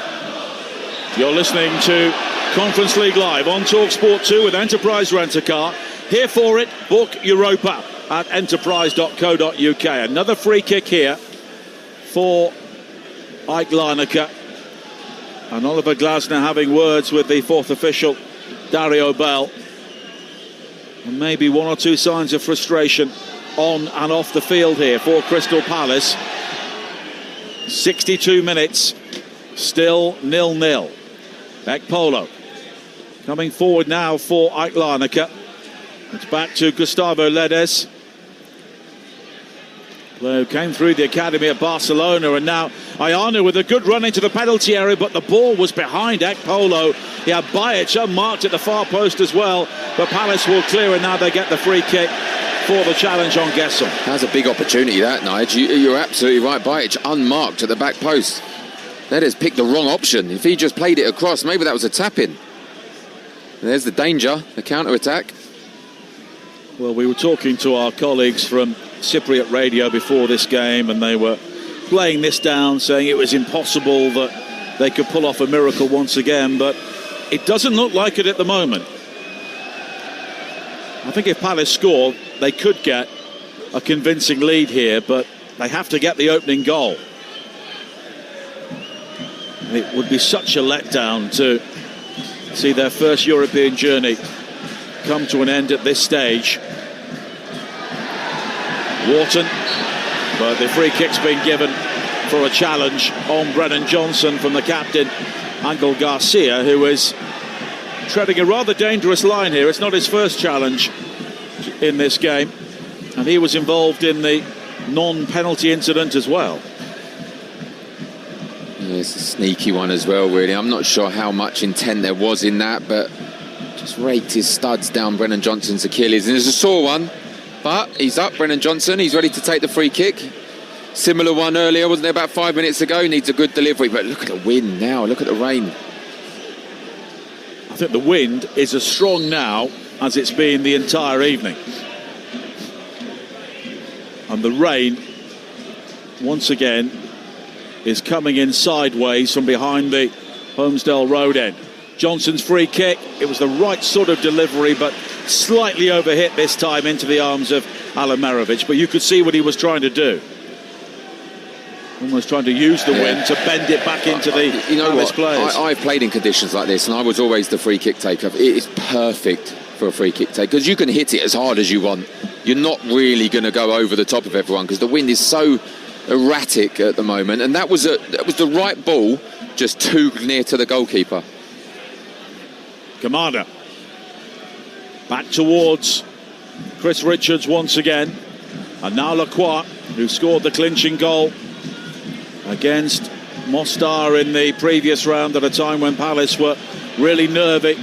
You're listening to Conference League Live on Talksport 2 with Enterprise Rent-A-Car. Here for it, book Europa at enterprise.co.uk. Another free kick here for AEK Larnaca. And Oliver Glasner having words with the 4th official, Dario Bell. And maybe 1 or 2 signs of frustration on and off the field here for Crystal Palace. 62 minutes, still 0-0. Ekpolo coming forward now for AEK Larnaca. It's back to Gustavo Ledes, who came through the academy at Barcelona, and now Ayana with a good run into the penalty area, but the ball was behind Ekpolo. He had Bajic unmarked at the far post as well, but Palace will clear, and now they get the free kick for the challenge on Gesson. That's a big opportunity, that, Nige. You're absolutely right. Bajic unmarked at the back post. Ledes picked the wrong option. If he just played it across, maybe that was a tap-in. There's the danger, the counter-attack. Well, we were talking to our colleagues from Cypriot Radio before this game, and they were playing this down, saying it was impossible that they could pull off a miracle once again, but it doesn't look like it at the moment. I think if Palace score, they could get a convincing lead here, but they have to get the opening goal. It would be such a letdown to see their first European journey come to an end at this stage. Wharton, but the free kick's been given for a challenge on Brennan Johnson from the captain, Angel Garcia, who is treading a rather dangerous line here. It's not his first challenge in this game, and he was involved in the non-penalty incident as well. Yeah, it's a sneaky one as well, really. I'm not sure how much intent there was in that, but just raked his studs down Brennan Johnson's Achilles. And it's a sore one, but he's up, Brennan Johnson. He's ready to take the free kick. Similar one earlier, wasn't there, about 5 minutes ago? Needs a good delivery, but look at the wind now. Look at the rain. I think the wind is as strong now as it's been the entire evening. And the rain, once again, is coming in sideways from behind the Holmesdale Road end. Johnson's free kick, it was the right sort of delivery, but slightly overhit this time into the arms of Alamarovic. But you could see what he was trying to do. Almost trying to use the wind to bend it back into the Palace players. I've played in conditions like this, and I was always the free kick taker. It is perfect for a free kick take, because you can hit it as hard as you want. You're not really going to go over the top of everyone, because the wind is so erratic at the moment, and that was the right ball, just too near to the goalkeeper. Kamada back towards Chris Richards once again, and now Lacroix, who scored the clinching goal against Mostar in the previous round at a time when Palace were really nervy.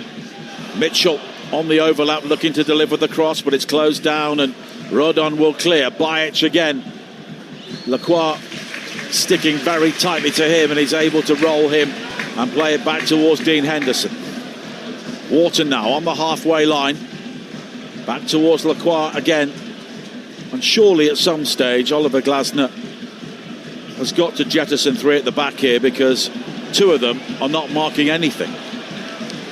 Mitchell on the overlap looking to deliver the cross, but it's closed down and Rodon will clear. Bajic again. Lacroix sticking very tightly to him, and he's able to roll him and play it back towards Dean Henderson. Wharton now on the halfway line, back towards Lacroix again, and surely at some stage Oliver Glasner has got to jettison three at the back here, because two of them are not marking anything.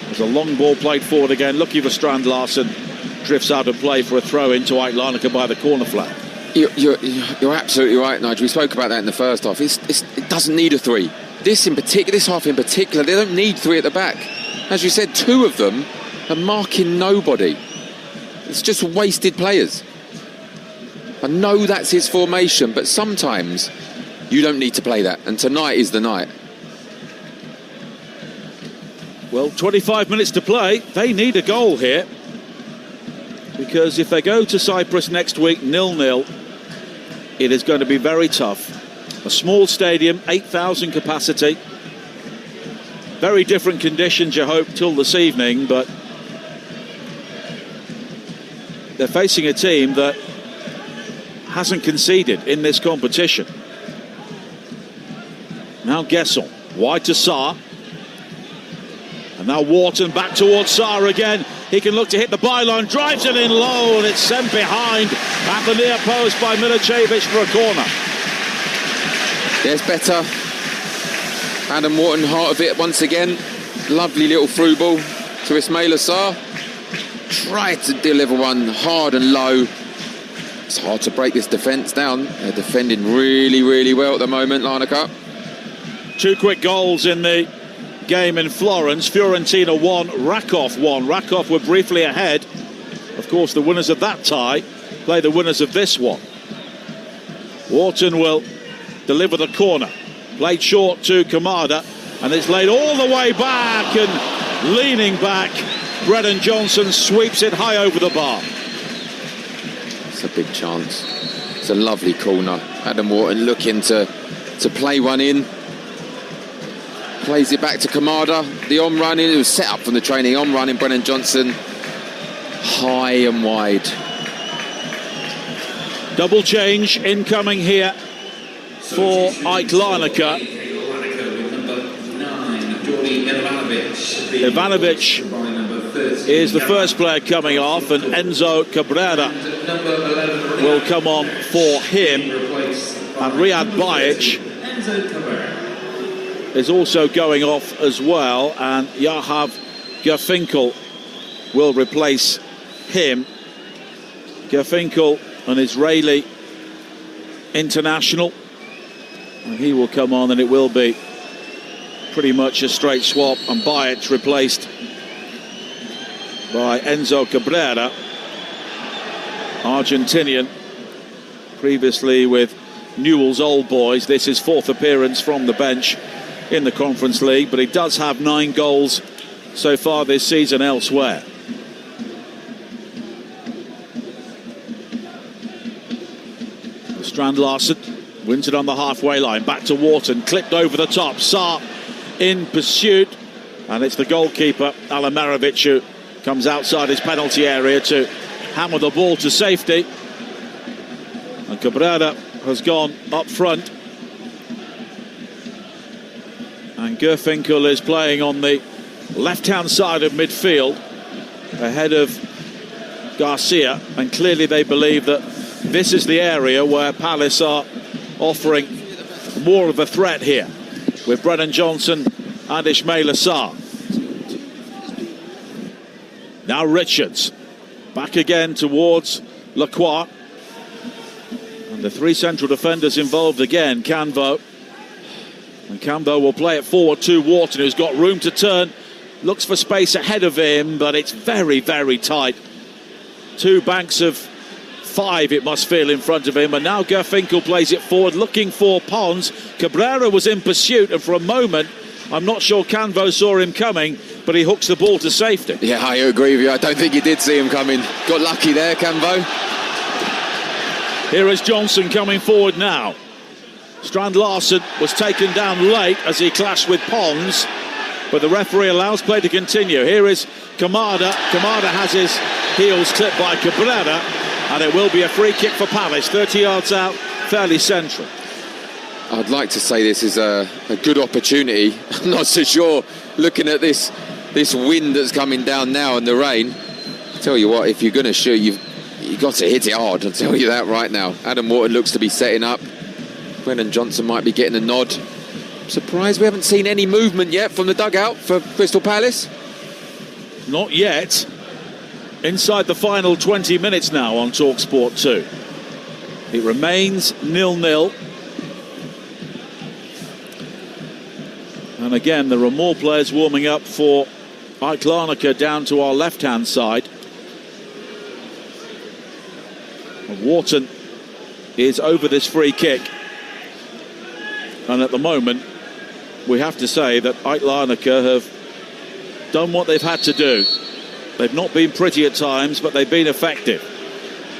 There's a long ball played forward again. Lucky for Strand Larsen, drifts out of play for a throw into White Larnaca by the corner flag. You're absolutely right, Nigel. We spoke about that in the first half. It doesn't need a three. This half in particular, they don't need three at the back. As you said, two of them are marking nobody. It's just wasted players. I know that's his formation, but sometimes you don't need to play that, and tonight is the night. Well, 25 minutes to play. They need a goal here, because if they go to Cyprus next week 0-0, it is going to be very tough. A small stadium, 8,000 capacity. Very different conditions, you hope, till this evening, but they're facing a team that hasn't conceded in this competition. Now Gesson, wide to Sarr. And now Wharton back towards Sarr again. He can look to hit the byline, drives it in low, and it's sent behind at the near post by Milicevic for a corner. There's better. Adam Wharton, heart of it once again. Lovely little through ball to Ismail Sarr. Tried to deliver one hard and low. It's hard to break this defence down. They're defending really, really well at the moment, Larnaca. Two quick goals in the game in Florence. Fiorentina 1, Rakov 1. Rakov were briefly ahead. Of course, the winners of that tie play the winners of this one. Wharton will deliver the corner. Played short to Kamada, and it's laid all the way back, and leaning back, Brennan Johnson sweeps it high over the bar. It's a big chance. It's a lovely corner. Adam Wharton looking to play one in. Plays it back to Kamada. The on running, it was set up from the training. On running, Brennan Johnson. High and wide. Double change incoming here for AEK Larnaca. Ivanovic is the first player coming off, and Enzo Cabrera will come on for him. And Riyad Bajic is also going off as well, and Yahav Gerfinkel will replace him. Gerfinkel, an Israeli international, and he will come on, and it will be pretty much a straight swap, and Bajic replaced by Enzo Cabrera, Argentinian, previously with Newell's Old Boys. This is 4th appearance from the bench in the Conference League, but he does have 9 goals so far this season elsewhere. Strand Larsen wins it on the halfway line, back to Wharton, clipped over the top, Saar in pursuit, and it's the goalkeeper Alamarovic who comes outside his penalty area to hammer the ball to safety, and Cabrera has gone up front, and Gerfinkel is playing on the left-hand side of midfield ahead of Garcia, and clearly they believe that this is the area where Palace are offering more of a threat here, with Brennan Johnson and Ismaila Sarr. Now Richards back again towards Lacroix, and the 3 central defenders involved again. Canvo, and Canvo will play it forward to Wharton, who's got room to turn, looks for space ahead of him, but it's very, very tight. 2 banks of 5 it must feel in front of him, and now Gerfinkel plays it forward looking for Pons. Cabrera was in pursuit, and for a moment I'm not sure Canvo saw him coming, but he hooks the ball to safety. Yeah, I agree with you. I don't think he did see him coming. Got lucky there, Canvo. Here is Johnson coming forward now. Strand Larsen was taken down late as he clashed with Pons, but the referee allows play to continue. Here is Kamada. Kamada has his heels clipped by Cabrera, and it will be a free kick for Palace, 30 yards out, fairly central. I'd like to say this is a good opportunity. I'm not so sure, looking at this wind that's coming down now and the rain. I tell you what, if you're going to shoot, you've got to hit it hard, I'll tell you that right now. Adam Wharton looks to be setting up. Brennan Johnson might be getting a nod. I'm surprised we haven't seen any movement yet from the dugout for Crystal Palace. Not yet. Inside the final 20 minutes now on Talksport 2. It remains 0-0. And again, there are more players warming up for AEK Larnaca down to our left-hand side. And Wharton is over this free kick. And at the moment, we have to say that AEK Larnaca have done what they've had to do. They've not been pretty at times, but they've been effective.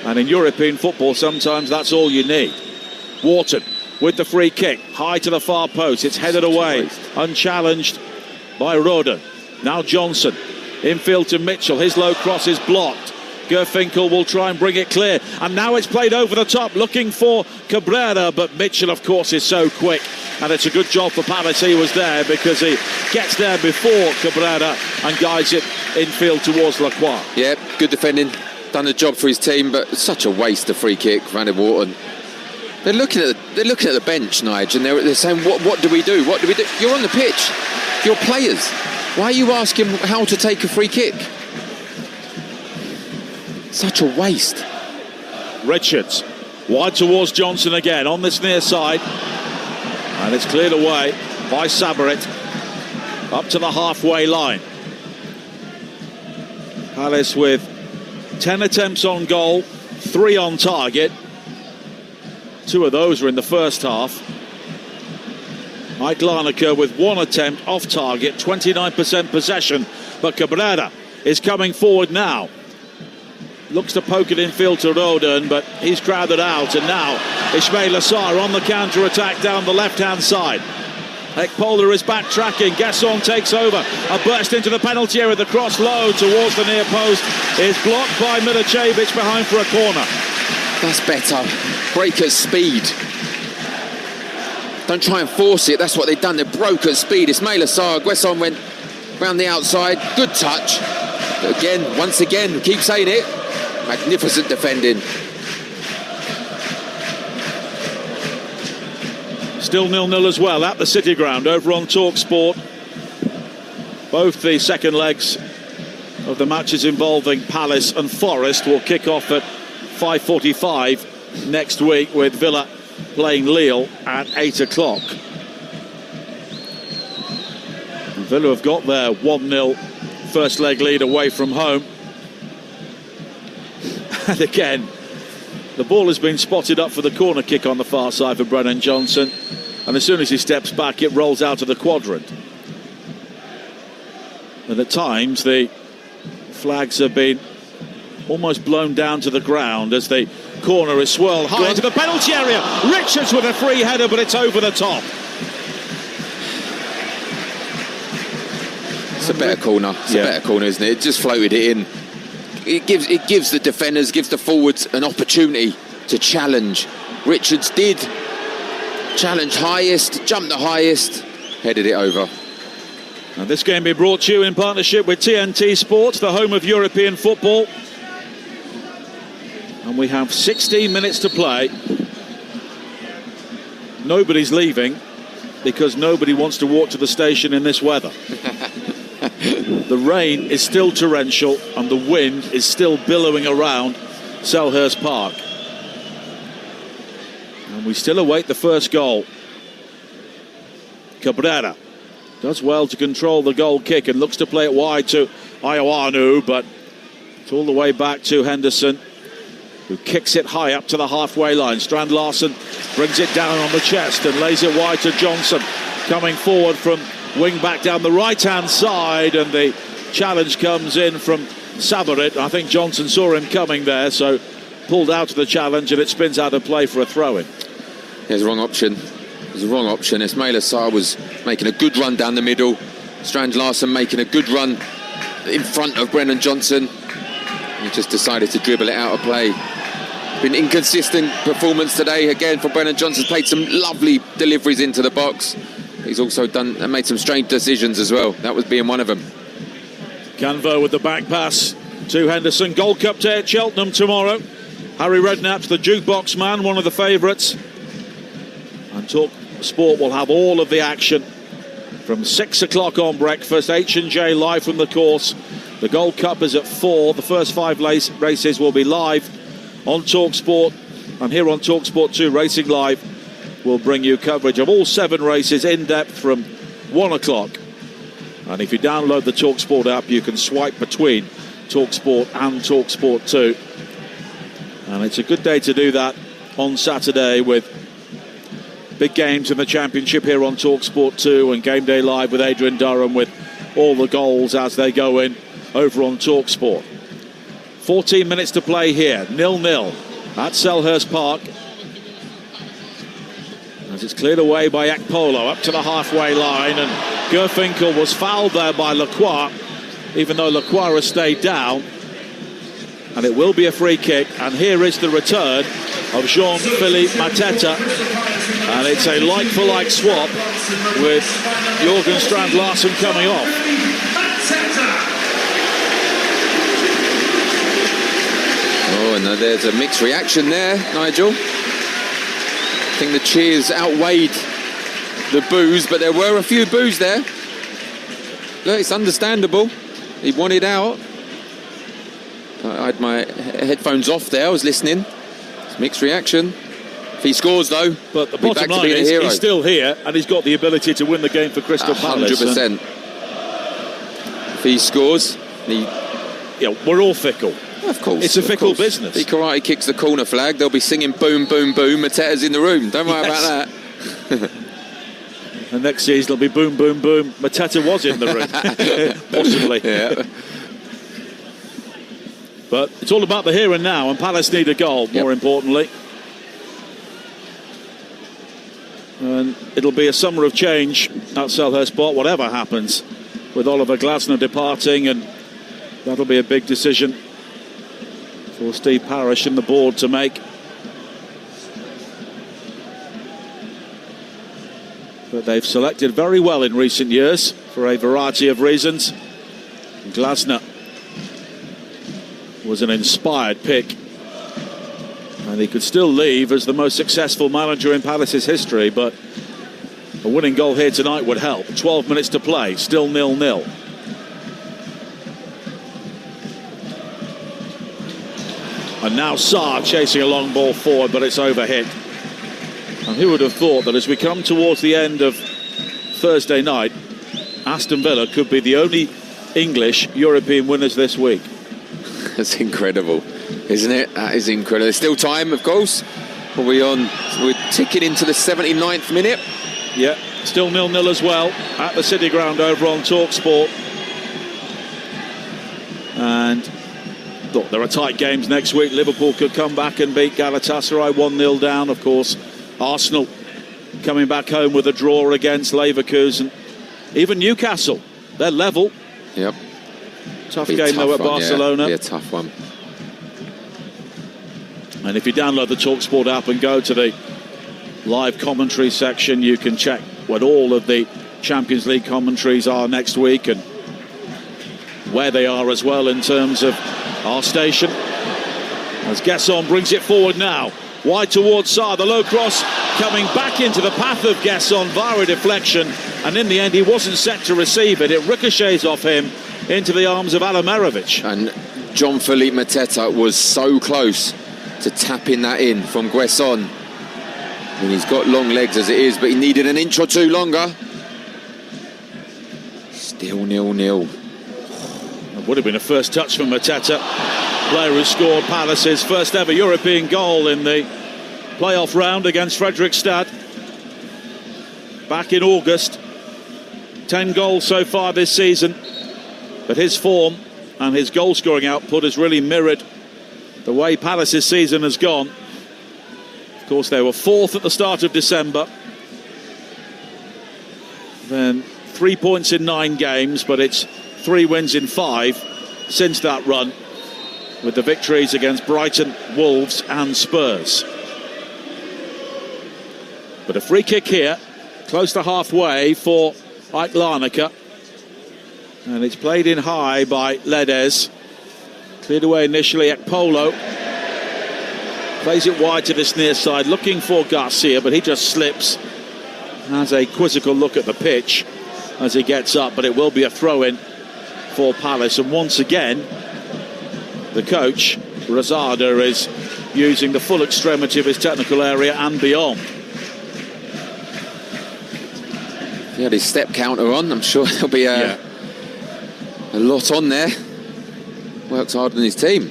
And in European football, sometimes that's all you need. Wharton with the free kick, high to the far post. It's headed away, unchallenged by Roden. Now Johnson, infield to Mitchell. His low cross is blocked. Gerfinkel will try and bring it clear. And now it's played over the top, looking for Cabrera, but Mitchell, of course, is so quick. And it's a good job for Palace he was there, because he gets there before Cabrera and guides it infield towards Lacroix. Yeah, good defending. Done the job for his team, but it's such a waste, the free kick for Adam Wharton. They're looking at the bench, Nige, and they're saying, what do we do? What do we do? You're on the pitch. You're players. Why are you asking how to take a free kick? Such a waste. Richards wide towards Johnson again on this near side, and it's cleared away by Sabarit up to the halfway line. Palace with 10 attempts on goal, 3 on target. 2 of those were in the first half. AEK Larnaca with 1 attempt off target, 29% possession, but Cabrera is coming forward now. Looks to poke it infield to Roden, but he's crowded out, and now Ismaila Sarr on the counter-attack down the left-hand side. Ekpola is backtracking. Gasson takes over. A burst into the penalty area. The cross low towards the near post is blocked by Milicevic behind for a corner. That's better. Break at speed. Don't try and force it. That's what they've done. They broke at speed. Ismaila Sarr. Guesson went round the outside. Good touch. But again, once again, keep saying it. Magnificent defending. Still 0-0 as well at the City Ground over on Talksport. Both the second legs of the matches involving Palace and Forest will kick off at 5:45 next week, with Villa playing Lille at 8 o'clock. Villa have got their 1-0 first leg lead away from home. And again, the ball has been spotted up for the corner kick on the far side for Brennan Johnson. And as soon as he steps back, it rolls out of the quadrant. And at times, the flags have been almost blown down to the ground as the corner is swirled high into the penalty area. Richards with a free header, but it's over the top. It's a better corner. It's a better corner, isn't it? It just floated it in. It gives the defenders, gives the forwards an opportunity to challenge. Richards did challenge highest, jumped the highest, headed it over. And this game being brought to you in partnership with TNT Sports, the home of European football. And we have 16 minutes to play. Nobody's leaving because nobody wants to walk to the station in this weather. The rain is still torrential and the wind is still billowing around Selhurst Park. And we still await the first goal. Cabrera does well to control the goal kick and looks to play it wide to Ioanu, but it's all the way back to Henderson, who kicks it high up to the halfway line. Strand Larsen brings it down on the chest and lays it wide to Johnson, coming forward from wing back down the right-hand side, and the challenge comes in from Sabarit. I think Johnson saw him coming there, so pulled out of the challenge, and it spins out of play for a throw-in. There's the wrong option. There's the wrong option. Ismail Assar was making a good run down the middle. Strand Larsen making a good run in front of Brennan Johnson. He just decided to dribble it out of play. Been inconsistent performance today again for Brennan Johnson. Played some lovely deliveries into the box. He's also done and made some strange decisions as well. That was being one of them. Canvo with the back pass to Henderson. Gold Cup day at Cheltenham tomorrow. Harry Redknapp's the jukebox man, one of the favourites. And Talksport will have all of the action from 6 o'clock on breakfast. H&J live from the course. The Gold Cup is at 4. The first 5 races will be live on Talksport. And here on Talksport 2, Racing Live will bring you coverage of all 7 races in depth from 1 o'clock. And if you download the Talksport app, you can swipe between Talksport and Talksport 2. And it's a good day to do that on Saturday with big games in the Championship here on Talksport 2 and Game Day Live with Adrian Durham with all the goals as they go in over on Talksport. 14 minutes to play here, 0-0 at Selhurst Park. As it's cleared away by Ekpolo up to the halfway line, and Gerfinkel was fouled there by Lacroix, even though Lacroix has stayed down. And it will be a free kick, and here is the return of Jean-Philippe Mateta, and it's a like-for-like swap with Jørgen Strand Larsen coming off. Oh, and there's a mixed reaction there, Nigel. I think the cheers outweighed the boos, but there were a few boos there. Look, it's understandable. He wanted out. I had my headphones off there, I was listening. It's mixed reaction. If he scores, though, but the bottom line is he's still here and he's got the ability to win the game for Crystal Palace. 100%. If he scores, we're all fickle. Of course. It's a fickle business. If he karate kicks the corner flag, they'll be singing boom, boom, boom. Mateta's in the room. Don't worry about that. And next season it'll be boom, boom, boom. Mateta was in the room. Possibly. Yeah. But it's all about the here and now, and Palace need a goal, more importantly. And it'll be a summer of change at Selhurst Park, whatever happens, with Oliver Glasner departing, and that'll be a big decision for Steve Parish and the board to make. But they've selected very well in recent years for a variety of reasons. Glasner was an inspired pick, and he could still leave as the most successful manager in Palace's history, but a winning goal here tonight would help. 12 minutes to play, still 0-0. And now Sarr chasing a long ball forward, but it's overhit. And who would have thought that as we come towards the end of Thursday night, Aston Villa could be the only English European winners this week. That's incredible, isn't it? That is incredible. There's still time, of course. We're ticking into the 79th minute. Yeah, still 0-0 as well at the City Ground over on Talksport. And look, there are tight games next week. Liverpool could come back and beat Galatasaray 1-0 down. Of course, Arsenal coming back home with a draw against Leverkusen. Even Newcastle, they're level. Yep. Tough game though at Barcelona. Yeah, tough one. And if you download the Talksport app and go to the live commentary section, you can check what all of the Champions League commentaries are next week and where they are as well in terms of our station. As Gesson brings it forward now, wide towards Sarr, the low cross coming back into the path of Gesson via a deflection, and in the end he wasn't set to receive it. It ricochets off him into the arms of Alamerovic. And Jean-Philippe Mateta was so close to tapping that in from Gesson. And he's got long legs as it is, but he needed an inch or two longer. Still 0-0. It would have been a first touch from Mateta, player who scored Palace's first ever European goal in the playoff round against Fredrikstad back in August. 10 goals so far this season, but his form and his goal scoring output has really mirrored the way Palace's season has gone. Of course, they were fourth at the start of December, then 3 points in 9 games, but it's 3 wins in 5 since that run, with the victories against Brighton, Wolves and Spurs. But a free kick here, close to halfway for AEK Larnaca, and it's played in high by Ledes. Cleared away initially at Polo. Plays it wide to this near side, looking for Garcia, but he just slips. Has a quizzical look at the pitch as he gets up, but it will be a throw-in for Palace. And once again, the coach, Rosada, is using the full extremity of his technical area and beyond. He had his step counter on. I'm sure there'll be a lot on there. Works hard on his team.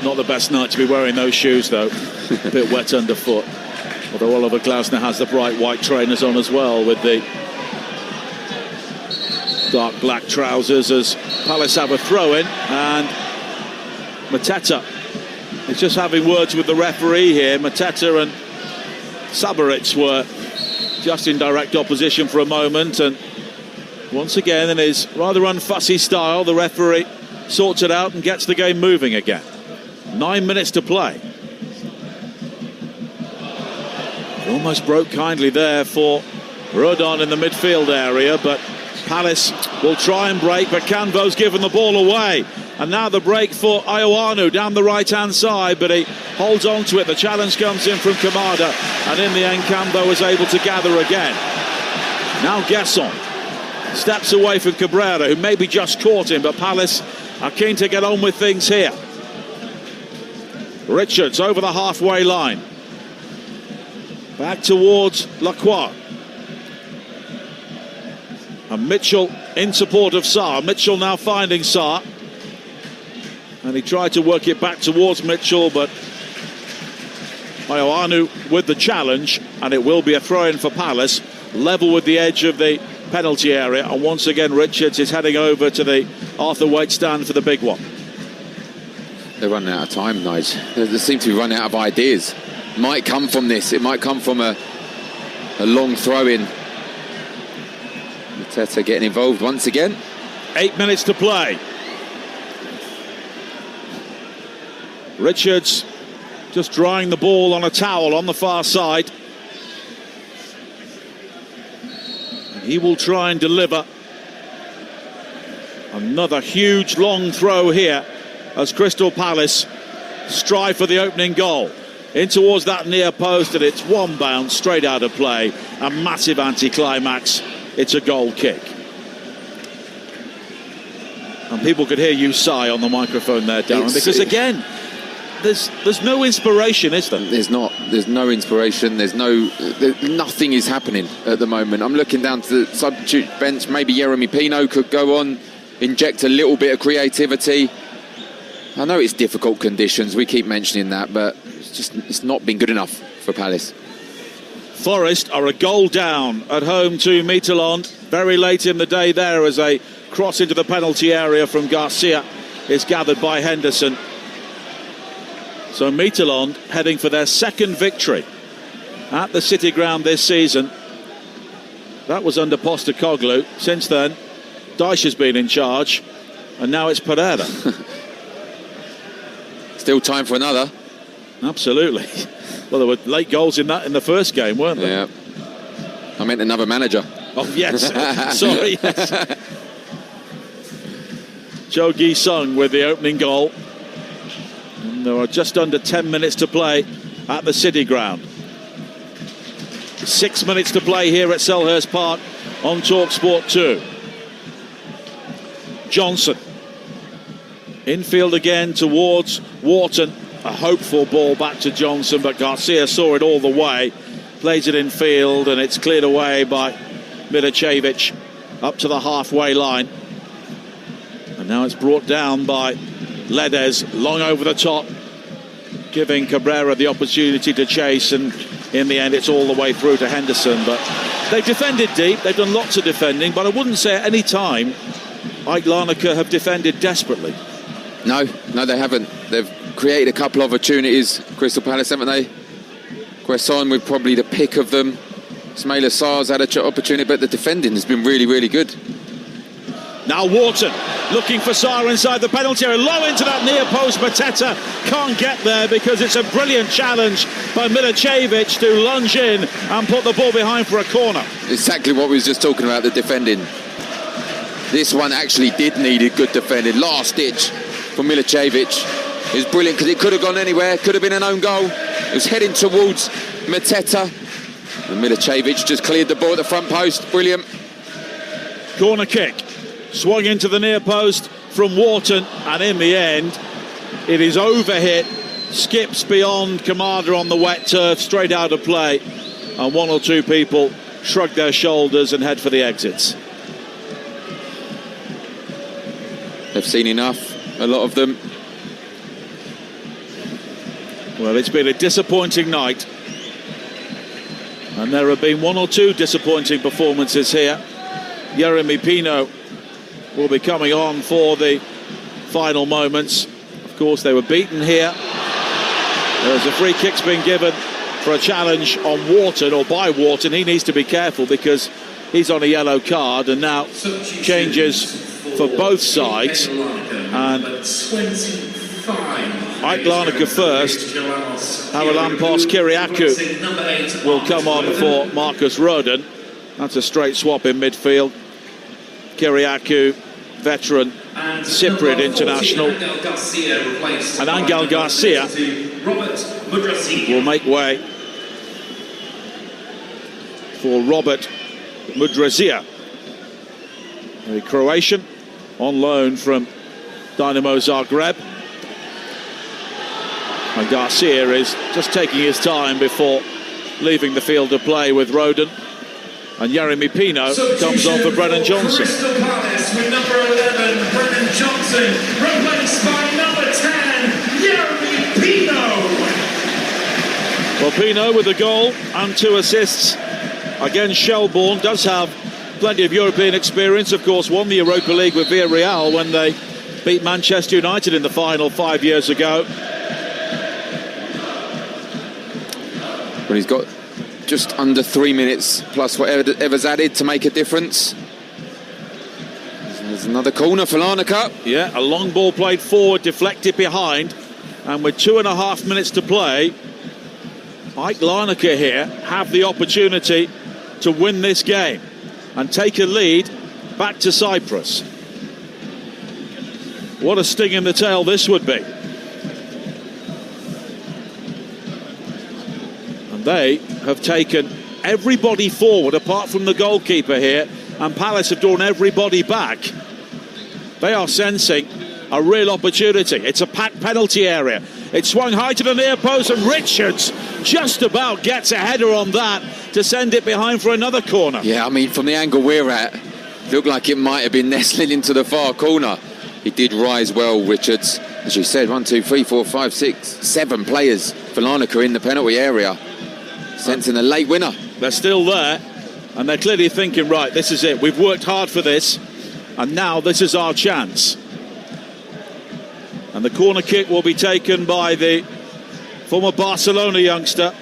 Not the best night to be wearing those shoes, though. A bit wet underfoot. Although Oliver Glasner has the bright white trainers on as well, with the dark black trousers, as Palace have a throw-in. And Mateta is just having words with the referee here. Mateta and Sabaric were just in direct opposition for a moment, and once again, in his rather unfussy style, the referee sorts it out and gets the game moving again. 9 minutes to play. It almost broke kindly there for Rodon in the midfield area, but Palace will try and break, but Canvo's given the ball away. And now the break for Ioanu down the right-hand side, but he holds on to it. The challenge comes in from Kamada, and in the end, Canvo is able to gather again. Now Gesson steps away from Cabrera, who maybe just caught him, but Palace are keen to get on with things here. Richards over the halfway line. Back towards Lacroix. And Mitchell in support of Sarr. Mitchell now finding Sarr. And he tried to work it back towards Mitchell, but Ioanu with the challenge, and it will be a throw-in for Palace, level with the edge of the penalty area. And once again, Richards is heading over to the Arthur Waite stand for the big one. They're running out of time, Nige. They seem to be running out of ideas. Might come from this. It might come from a long throw-in. Mateta getting involved once again. 8 minutes to play. Richards just drying the ball on a towel on the far side. And he will try and deliver. Another huge long throw here as Crystal Palace strive for the opening goal. In towards that near post, and it's one bounce straight out of play. A massive anticlimax. It's a goal kick. And people could hear you sigh on the microphone there, Darren, because again, there's no inspiration, is there? There's not. there's no inspiration. Nothing is happening at the moment. I'm looking down to the substitute bench. Maybe Yeremy Pino could go on, inject a little bit of creativity. I know it's difficult conditions. We keep mentioning that, but it's not been good enough for Palace. Forest are a goal down at home to Midtjylland. Very late in the day there, as a cross into the penalty area from Garcia is gathered by Henderson. So Midtjylland heading for their second victory at the City Ground this season. That was under Postecoglou. Since then, Dyche has been in charge, and now it's Pereira. Still time for another. Absolutely. Well, there were late goals in the first game, weren't there? Yeah. I meant another manager. Oh, yes. Sorry. Yes. Jo Gi-sung with the opening goal. And there are just under 10 minutes to play at the City Ground. 6 minutes to play here at Selhurst Park on Talksport 2. Johnson. Infield again towards Wharton. A hopeful ball back to Johnson, but Garcia saw it all the way. Plays it in field, and it's cleared away by Milicevic up to the halfway line. And now it's brought down by Ledes, long over the top, giving Cabrera the opportunity to chase, and in the end it's all the way through to Henderson. But they've defended deep, they've done lots of defending, but I wouldn't say at any time AEK Larnaca have defended desperately. No, they haven't. They've created a couple of opportunities, Crystal Palace, haven't they? Guesson with probably the pick of them. Ismaila Sarr's had an opportunity, but the defending has been really, really good. Now Wharton looking for Sarr inside the penalty area, low into that near post. Mateta can't get there because it's a brilliant challenge by Milicevic to lunge in and put the ball behind for a corner. Exactly what we was just talking about, the defending. This one actually did need a good defending. Last ditch for Milicevic. It was brilliant because it could have gone anywhere, could have been an own goal. It was heading towards Mateta. And Milicevic just cleared the ball at the front post. Brilliant. Corner kick. Swung into the near post from Wharton, and in the end, it is overhit. Skips beyond Kamada on the wet turf, straight out of play. And one or two people shrug their shoulders and head for the exits. They've seen enough, a lot of them. Well, it's been a disappointing night, and there have been one or two disappointing performances here. Yeremy Pino will be coming on for the final moments. Of course, they were beaten here. There's a free kick's been given for a challenge on Wharton, or by Wharton. He needs to be careful because he's on a yellow card, and now changes for both sides. And AEK Larnaca first. Haralampos Kyriakou will come on for Marcus Rodon. That's a straight swap in midfield. Kyriakou, veteran Cypriot international, and Angel Garcia will make way for Robert Mudrazia, the Croatian on loan from Dynamo Zagreb. And Garcia is just taking his time before leaving the field of play with Rodon. And Yeremy Pino comes on for Brennan Johnson. Crystal Palace with number 11, Brennan Johnson, replaced by number 10, Yeremy Pino. Well, Pino with a goal and 2 assists against Shelbourne. Does have plenty of European experience. Of course, won the Europa League with Villarreal when they beat Manchester United in the final 5 years ago. But he's got just under 3 minutes plus whatever's added to make a difference. There's another corner for Larnaca. Yeah, a long ball played forward, deflected behind, and with 2.5 minutes to play, AEK Larnaca here have the opportunity to win this game and take a lead back to Cyprus. What a sting in the tail this would be. They have taken everybody forward apart from the goalkeeper here, and Palace have drawn everybody back. They are sensing a real opportunity. It's a packed penalty area. It swung high to the near post, and Richards just about gets a header on that to send it behind for another corner. Yeah, I mean, from the angle we're at, looked like it might have been nestling into the far corner. He did rise well, Richards. As you said, 1, 2, 3, 4, 5, 6, 7 players for Larnaca in the penalty area, sensing a late winner. They're still there, and they're clearly thinking, right, this is it. We've worked hard for this, and now this is our chance. And the corner kick will be taken by the former Barcelona youngster,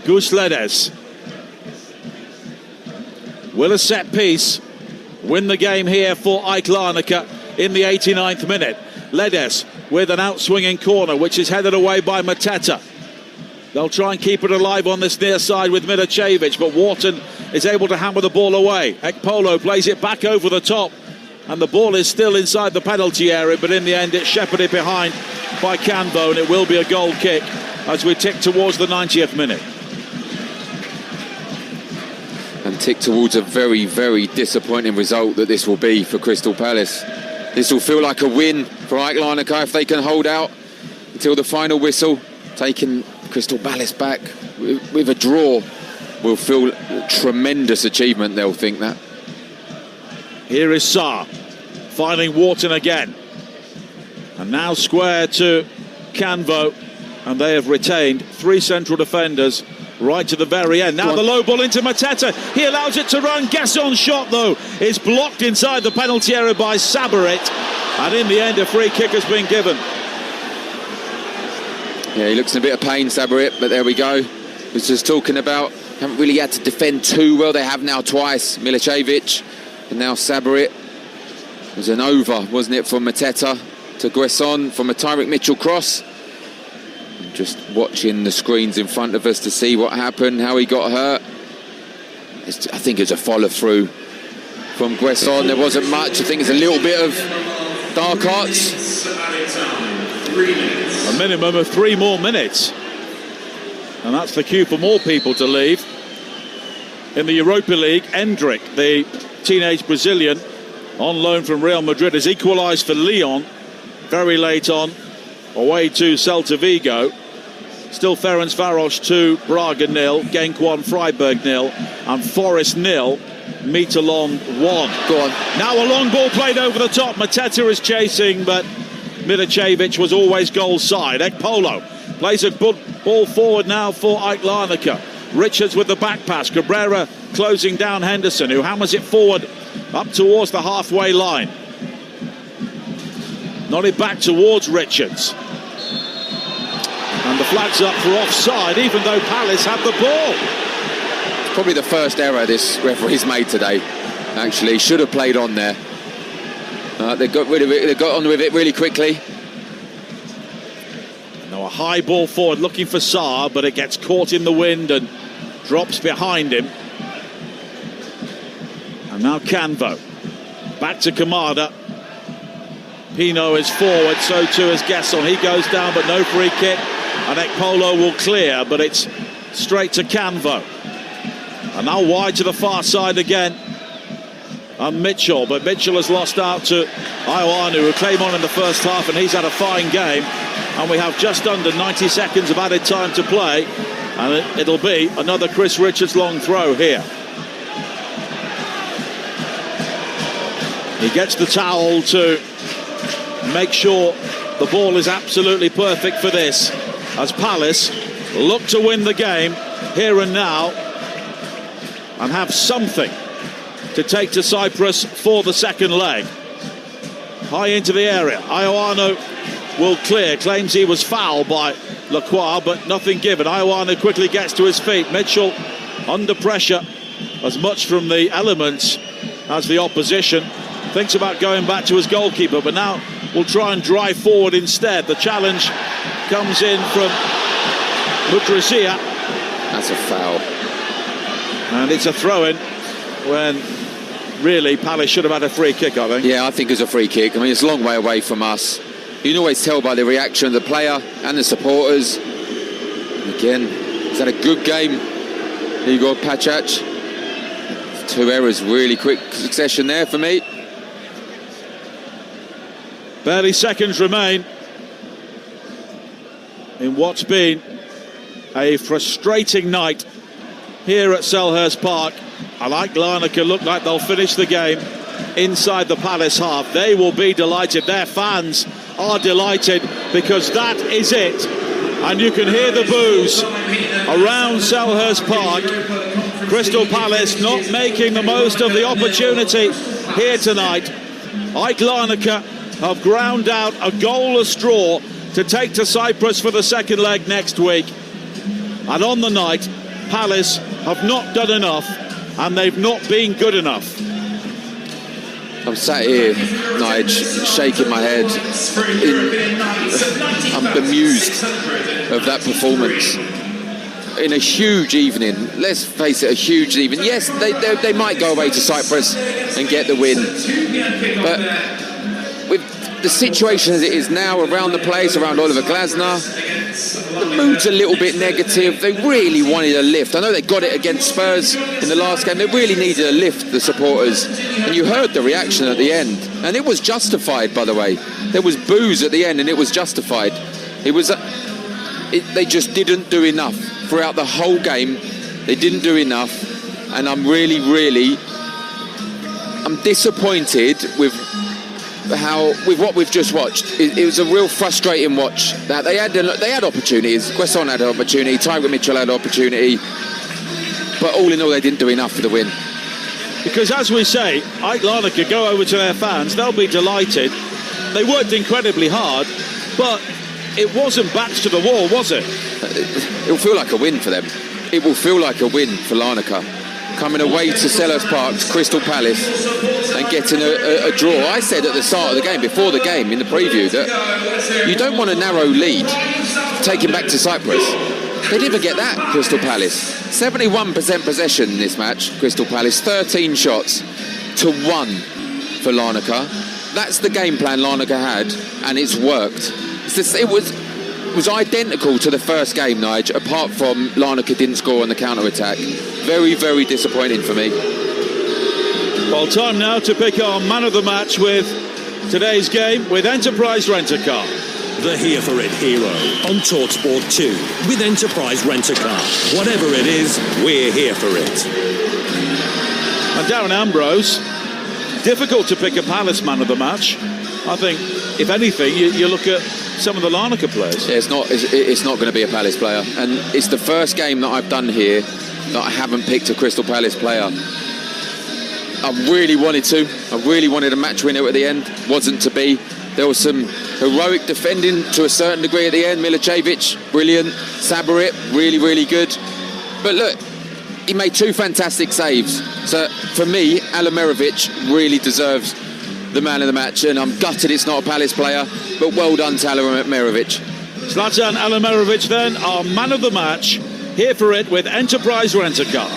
Gus Ledes. Will a set piece win the game here for AEK Larnaca in the 89th minute? Ledes with an outswinging corner, which is headed away by Mateta. They'll try and keep it alive on this near side with Milicevic, but Wharton is able to hammer the ball away. Ekpolo plays it back over the top, and the ball is still inside the penalty area, but in the end it's shepherded behind by Canvo, and it will be a goal kick as we tick towards the 90th minute. And tick towards a very, very disappointing result that this will be for Crystal Palace. This will feel like a win for AEK Larnaca if they can hold out until the final whistle. Taking Crystal Palace back with a draw will feel a tremendous achievement, they'll think that. Here is Sarr finding Wharton again, and now square to Canvo, and they have retained 3 central defenders right to the very end. Now the low ball into Mateta. He allows it to run. Gasson's shot, though, is blocked inside the penalty area by Sabarit, and in the end a free kick has been given. Yeah, he looks in a bit of pain, Sabarit, but there we go. Was just talking about, haven't really had to defend too well. They have now twice, Milicevic, and now Sabarit. It was an over, wasn't it, from Mateta to Guesson from a Tyrick Mitchell cross. Just watching the screens in front of us to see what happened, how he got hurt. I think it was a follow-through from Guesson. There wasn't much. I think it's a little bit of dark arts. A minimum of 3 more minutes, and that's the cue for more people to leave. In the Europa League, Endrick, the teenage Brazilian on loan from Real Madrid, has equalised for Lyon very late on, away to Celta Vigo. Still Ferencváros 2, Braga 0, Genk 1, Freiburg 0, and Forest 0, Midtjylland 1. Go on. Now a long ball played over the top. Mateta is chasing, but Milicevic was always goal side. Ekpolo plays a ball forward now for AEK Larnaca. Richards with the back pass. Cabrera closing down Henderson, who hammers it forward up towards the halfway line. Nodded back towards Richards. And the flag's up for offside, even though Palace have the ball. It's probably the first error this referee's made today, actually. Should have played on there. They got rid of it, they got on with it really quickly. Now a high ball forward looking for Sarr, but it gets caught in the wind and drops behind him. And now Canvo. Back to Kamada. Pino is forward, so too is Gesson. He goes down, but no free kick. And Ekpolo will clear, but it's straight to Canvo. And now wide to the far side again. And Mitchell, but Mitchell has lost out to Ioanu, who came on in the first half, and he's had a fine game. And we have just under 90 seconds of added time to play, and it'll be another Chris Richards long throw here. He gets the towel to make sure the ball is absolutely perfect for this, as Palace look to win the game here and now and have something to take to Cyprus for the second leg. High into the area. Ioano will clear. Claims he was fouled by Lacroix, but nothing given. Ioano quickly gets to his feet. Mitchell under pressure as much from the elements as the opposition. Thinks about going back to his goalkeeper, but now will try and drive forward instead. The challenge comes in from Mudrizia. That's a foul. And it's a throw-in when really Palace should have had a free kick, I think. Yeah, I think it's a free kick. I mean, it's a long way away from us. You can always tell by the reaction of the player and the supporters. Again, he's had a good game, Igor Pachac. 2 errors, really quick succession there for me. Barely seconds remain. in what's been a frustrating night here at Selhurst Park. I like Larnaca, look like they'll finish the game inside the Palace half. They will be delighted. Their fans are delighted because that is it. And you can hear the boos around Selhurst Park. Crystal Palace not making the most of the opportunity here tonight. AEK Larnaca have ground out a goalless draw to take to Cyprus for the second leg next week. And on the night, Palace have not done enough, and they've not been good enough. I'm sat here, Nige, shaking my head. I'm bemused of that performance. In a huge evening, let's face it, a huge evening. Yes, they might go away to Cyprus and get the win. But with the situation as it is now around the place, around Oliver Glasner, the mood's a little bit negative. They really wanted a lift. I know they got it against Spurs in the last game. They really needed a lift, the supporters. And you heard the reaction at the end. And it was justified, by the way. There was boos at the end and it was justified. It was... they just didn't do enough. Throughout the whole game, they didn't do enough. And I'm really... I'm disappointed with what we've just watched. It was a real frustrating watch. That they had opportunities. Quaison had an opportunity. Tyler Mitchell had an opportunity. But all in all, they didn't do enough for the win. Because as we say, AEK Larnaca go over to their fans. They'll be delighted. They worked incredibly hard, but it wasn't backs to the wall, was it? It will feel like a win for them. It will feel like a win for Larnaca. Coming away to Selhurst Park, Crystal Palace, and getting a draw. I said at the start of the game, before the game, in the preview, that you don't want a narrow lead taken back to Cyprus. They didn't get that, Crystal Palace. 71% possession in this match, Crystal Palace. 13 shots to 1 for Larnaca. That's the game plan Larnaca had, and it's worked. It was identical to the first game, Nige, apart from Larnaca didn't score on the counter-attack. Very, very disappointing for me. Well, time now to pick our man of the match with today's game with Enterprise Rent-A-Car. The Here For It hero on Talksport 2 with Enterprise Rent-A-Car. Whatever it is, we're here for it. And Darren Ambrose, difficult to pick a Palace man of the match. I think, if anything, you look at some of the Larnaca players. Yeah, it's not going to be a Palace player. And it's the first game that I've done here that I haven't picked a Crystal Palace player. I really wanted to. I really wanted a match winner at the end. Wasn't to be. There was some heroic defending to a certain degree at the end. Milicevic, brilliant. Sabarit, really, really good. But look, he made 2 fantastic saves. So for me, Alamerovic really deserves the man of the match, and I'm gutted it's not a Palace player, but well done to Alamerovic. Zlatan Alamerovic then, our man of the match, here for it with Enterprise Rent-A-Car.